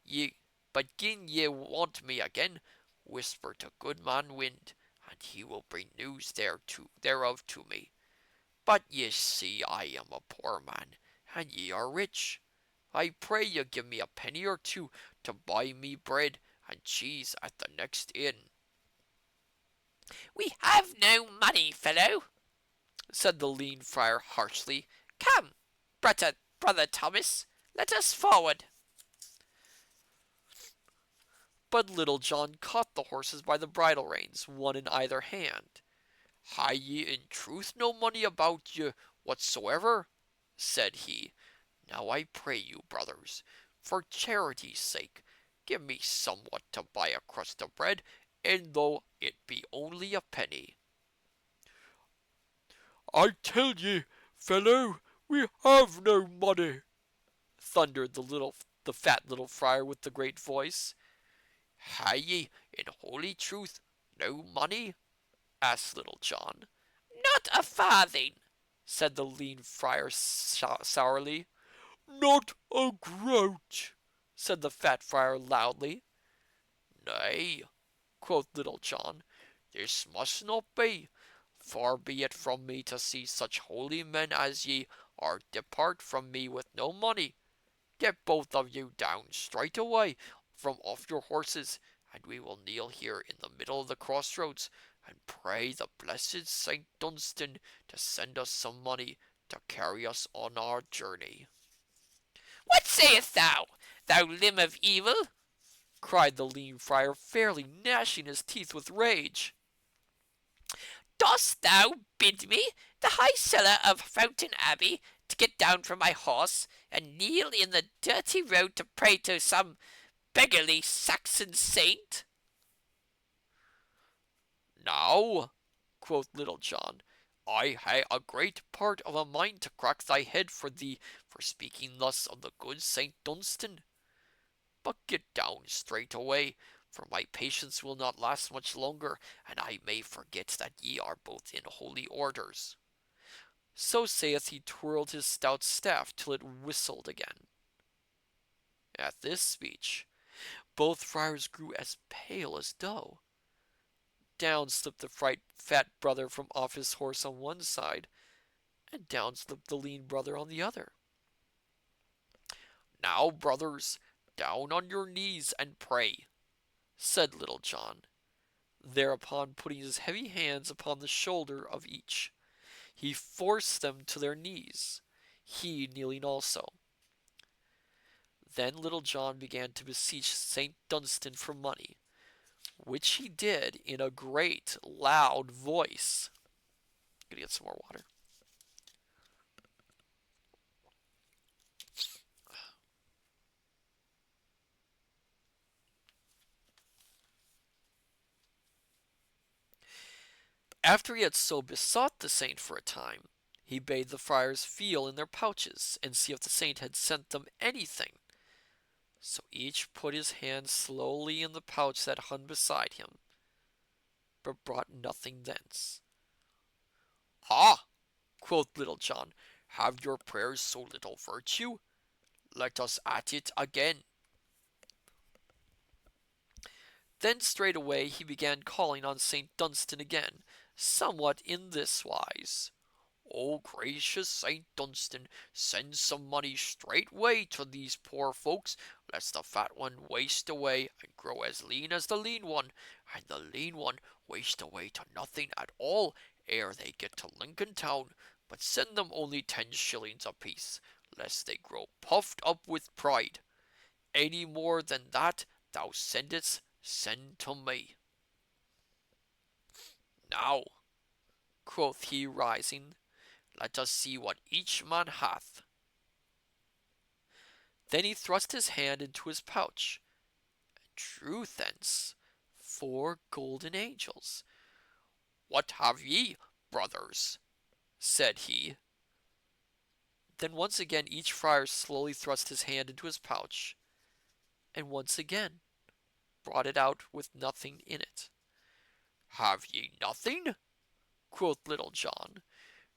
ye want me again, whisper to Goodman Wind, and he will bring news thereof to me. But ye see I am a poor man, and ye are rich. I pray you give me a penny or two to buy me bread and cheese at the next inn. We have no money, fellow, said the lean friar harshly. Come, brother Thomas, let us forward. But Little John caught the horses by the bridle reins, one in either hand. Ha ye in truth no money about you whatsoever? said he. Now I pray you, brothers, for charity's sake, give me somewhat to buy a crust of bread, and though it be only a penny. I tell ye, fellow, we have no money, thundered the fat little friar with the great voice. Ha ye, in holy truth, no money? asked Little John. Not a farthing, said the lean friar sourly. Not a groat, said the fat friar loudly. Nay, quoth Little John, this must not be. Far be it from me to see such holy men as ye are depart from me with no money. Get both of you down straightway from off your horses, and we will kneel here in the middle of the crossroads, and pray the blessed Saint Dunstan to send us some money to carry us on our journey. What sayest thou, thou limb of evil? cried the lean friar, fairly gnashing his teeth with rage. Dost thou bid me, the high cellar of Fountain Abbey, to get down from my horse and kneel in the dirty road to pray to some beggarly Saxon saint? Now, quoth Little John, I hae a great part of a mind to crack thy head for thee for speaking thus of the good Saint Dunstan. But get down straightway, for my patience will not last much longer, and I may forget that ye are both in holy orders. So saith he twirled his stout staff till it whistled again. At this speech, Both friars grew as pale as dough. Down slipped the fat brother from off his horse on one side, and down slipped the lean brother on the other. "Now, brothers, down on your knees and pray," said Little John. Thereupon, putting his heavy hands upon the shoulder of each, he forced them to their knees, he kneeling also. Then Little John began to beseech St. Dunstan for money, which he did in a great loud voice. I'm gonna get some more water. After he had so besought the saint for a time, he bade the friars feel in their pouches and see if the saint had sent them anything. So each put his hand slowly in the pouch that hung beside him, but brought nothing thence. "Ha!" quoth Little John, "have your prayers so little virtue? Let us at it again." Then straightway he began calling on St. Dunstan again, somewhat in this wise. "O gracious Saint Dunstan, send some money straightway to these poor folks, lest the fat one waste away and grow as lean as the lean one, and the lean one waste away to nothing at all ere they get to Lincoln town, but send them only 10 shillings apiece, lest they grow puffed up with pride. Any more than that thou sendest, send to me." "Now," quoth he, rising, "let us see what each man hath." Then he thrust his hand into his pouch, and drew thence 4 golden angels. "What have ye, brothers?" said he. Then once again each friar slowly thrust his hand into his pouch, and once again brought it out with nothing in it. "Have ye nothing?" quoth Little John.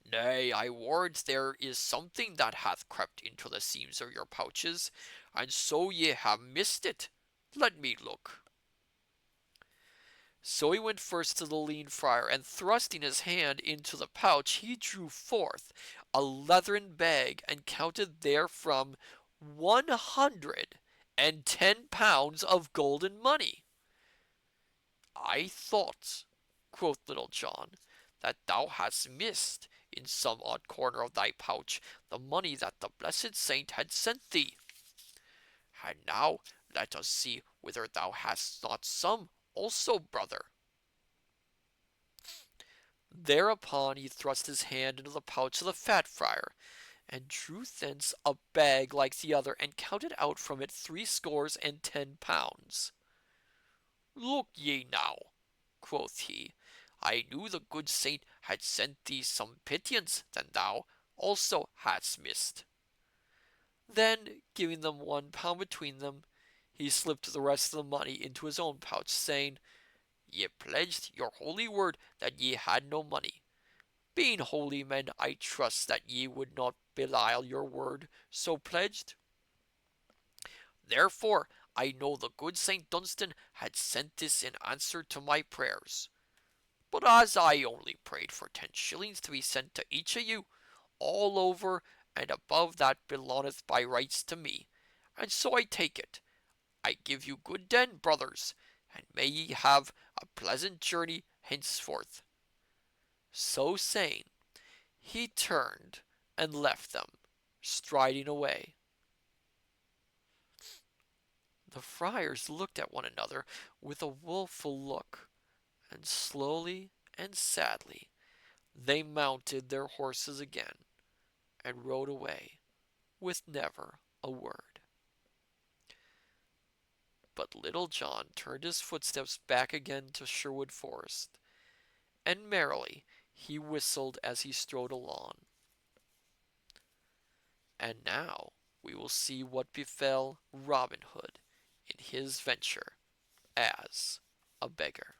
"Nay, I warrant there is something that hath crept into the seams of your pouches, and so ye have missed it. Let me look." So he went first to the lean friar, and thrusting his hand into the pouch, he drew forth a leathern bag, and counted therefrom 110 pounds of golden money. "I thought," quoth Little John, "that thou hadst missed in some odd corner of thy pouch the money that the blessed saint had sent thee. And now let us see whether thou hast not some also, brother." Thereupon he thrust his hand into the pouch of the fat friar, and drew thence a bag like the other, and counted out from it 60 pounds. "Look ye now," quoth he, "I knew the good saint had sent thee some pittance that thou also hadst missed." Then, giving them 1 pound between them, he slipped the rest of the money into his own pouch, saying, "Ye pledged your holy word that ye had no money. Being holy men, I trust that ye would not belie your word so pledged. Therefore I know the good Saint Dunstan had sent this in answer to my prayers. But as I only prayed for 10 shillings to be sent to each of you, all over and above that belongeth by rights to me, and so I take it. I give you good den, brothers, and may ye have a pleasant journey henceforth." so saying, he turned and left them, striding away. The friars looked at one another with a woeful look, and slowly and sadly they mounted their horses again, and rode away with never a word. But Little John turned his footsteps back again to Sherwood Forest, and merrily he whistled as he strode along. And now we will see what befell Robin Hood in his venture as a beggar.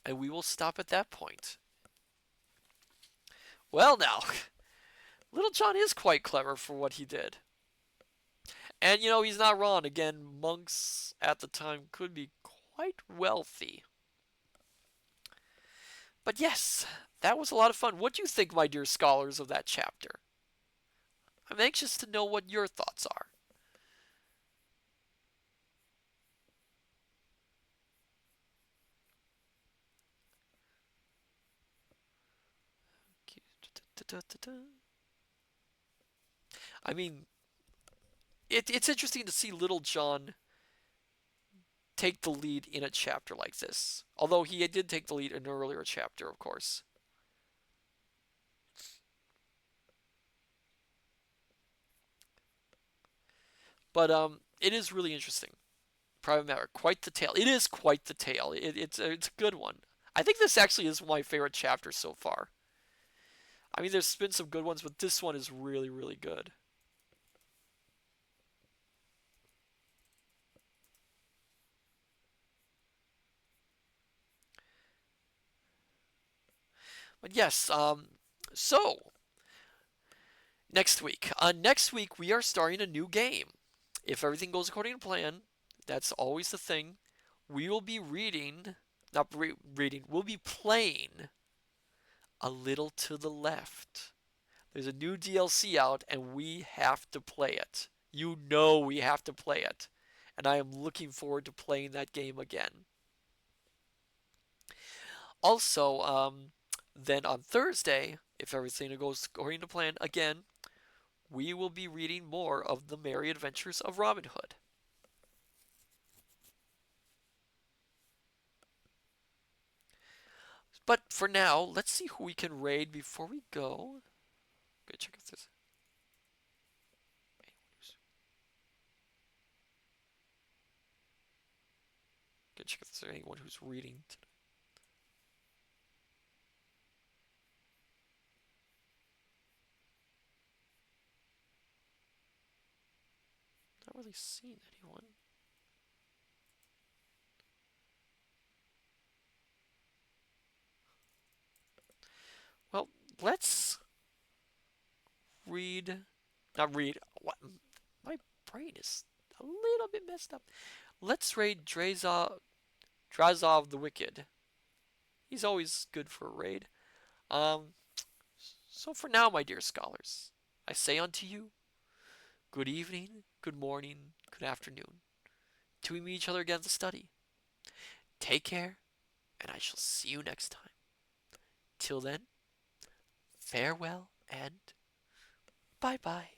And we will stop at that point. Well, now, Little John is quite clever for what he did. And he's not wrong. Again, monks at the time could be quite wealthy. But yes, that was a lot of fun. What do you think, my dear scholars, of that chapter? I'm anxious to know what your thoughts are. I mean, it's interesting to see Little John take the lead in a chapter like this. Although he did take the lead in an earlier chapter, of course. But it is really interesting. Private Matter, quite the tale. It is quite the tale. It's a good one. I think this actually is my favorite chapter so far. I mean, there's been some good ones, but this one is really, really good. But yes, so next week we are starting a new game. If everything goes according to plan, that's always the thing. We will be reading, not reading, we'll be playing A Little to the Left. There's a new DLC out, and we have to play it. You know we have to play it. And I am looking forward to playing that game again. Also, then on Thursday, if everything goes according to plan, again, we will be reading more of the Merry Adventures of Robin Hood. But for now, let's see who we can raid before we go. Go check if there's go check if there's anyone who's reading. Not really seeing anyone. Well, let's read. Not read. What? My brain is a little bit messed up. Let's raid Drazov the Wicked. He's always good for a raid. Um, so for now, my dear scholars, I say unto you, good evening, good morning, good afternoon. Till we meet each other again at the study. Take care, and I shall see you next time. Till then, farewell and bye bye.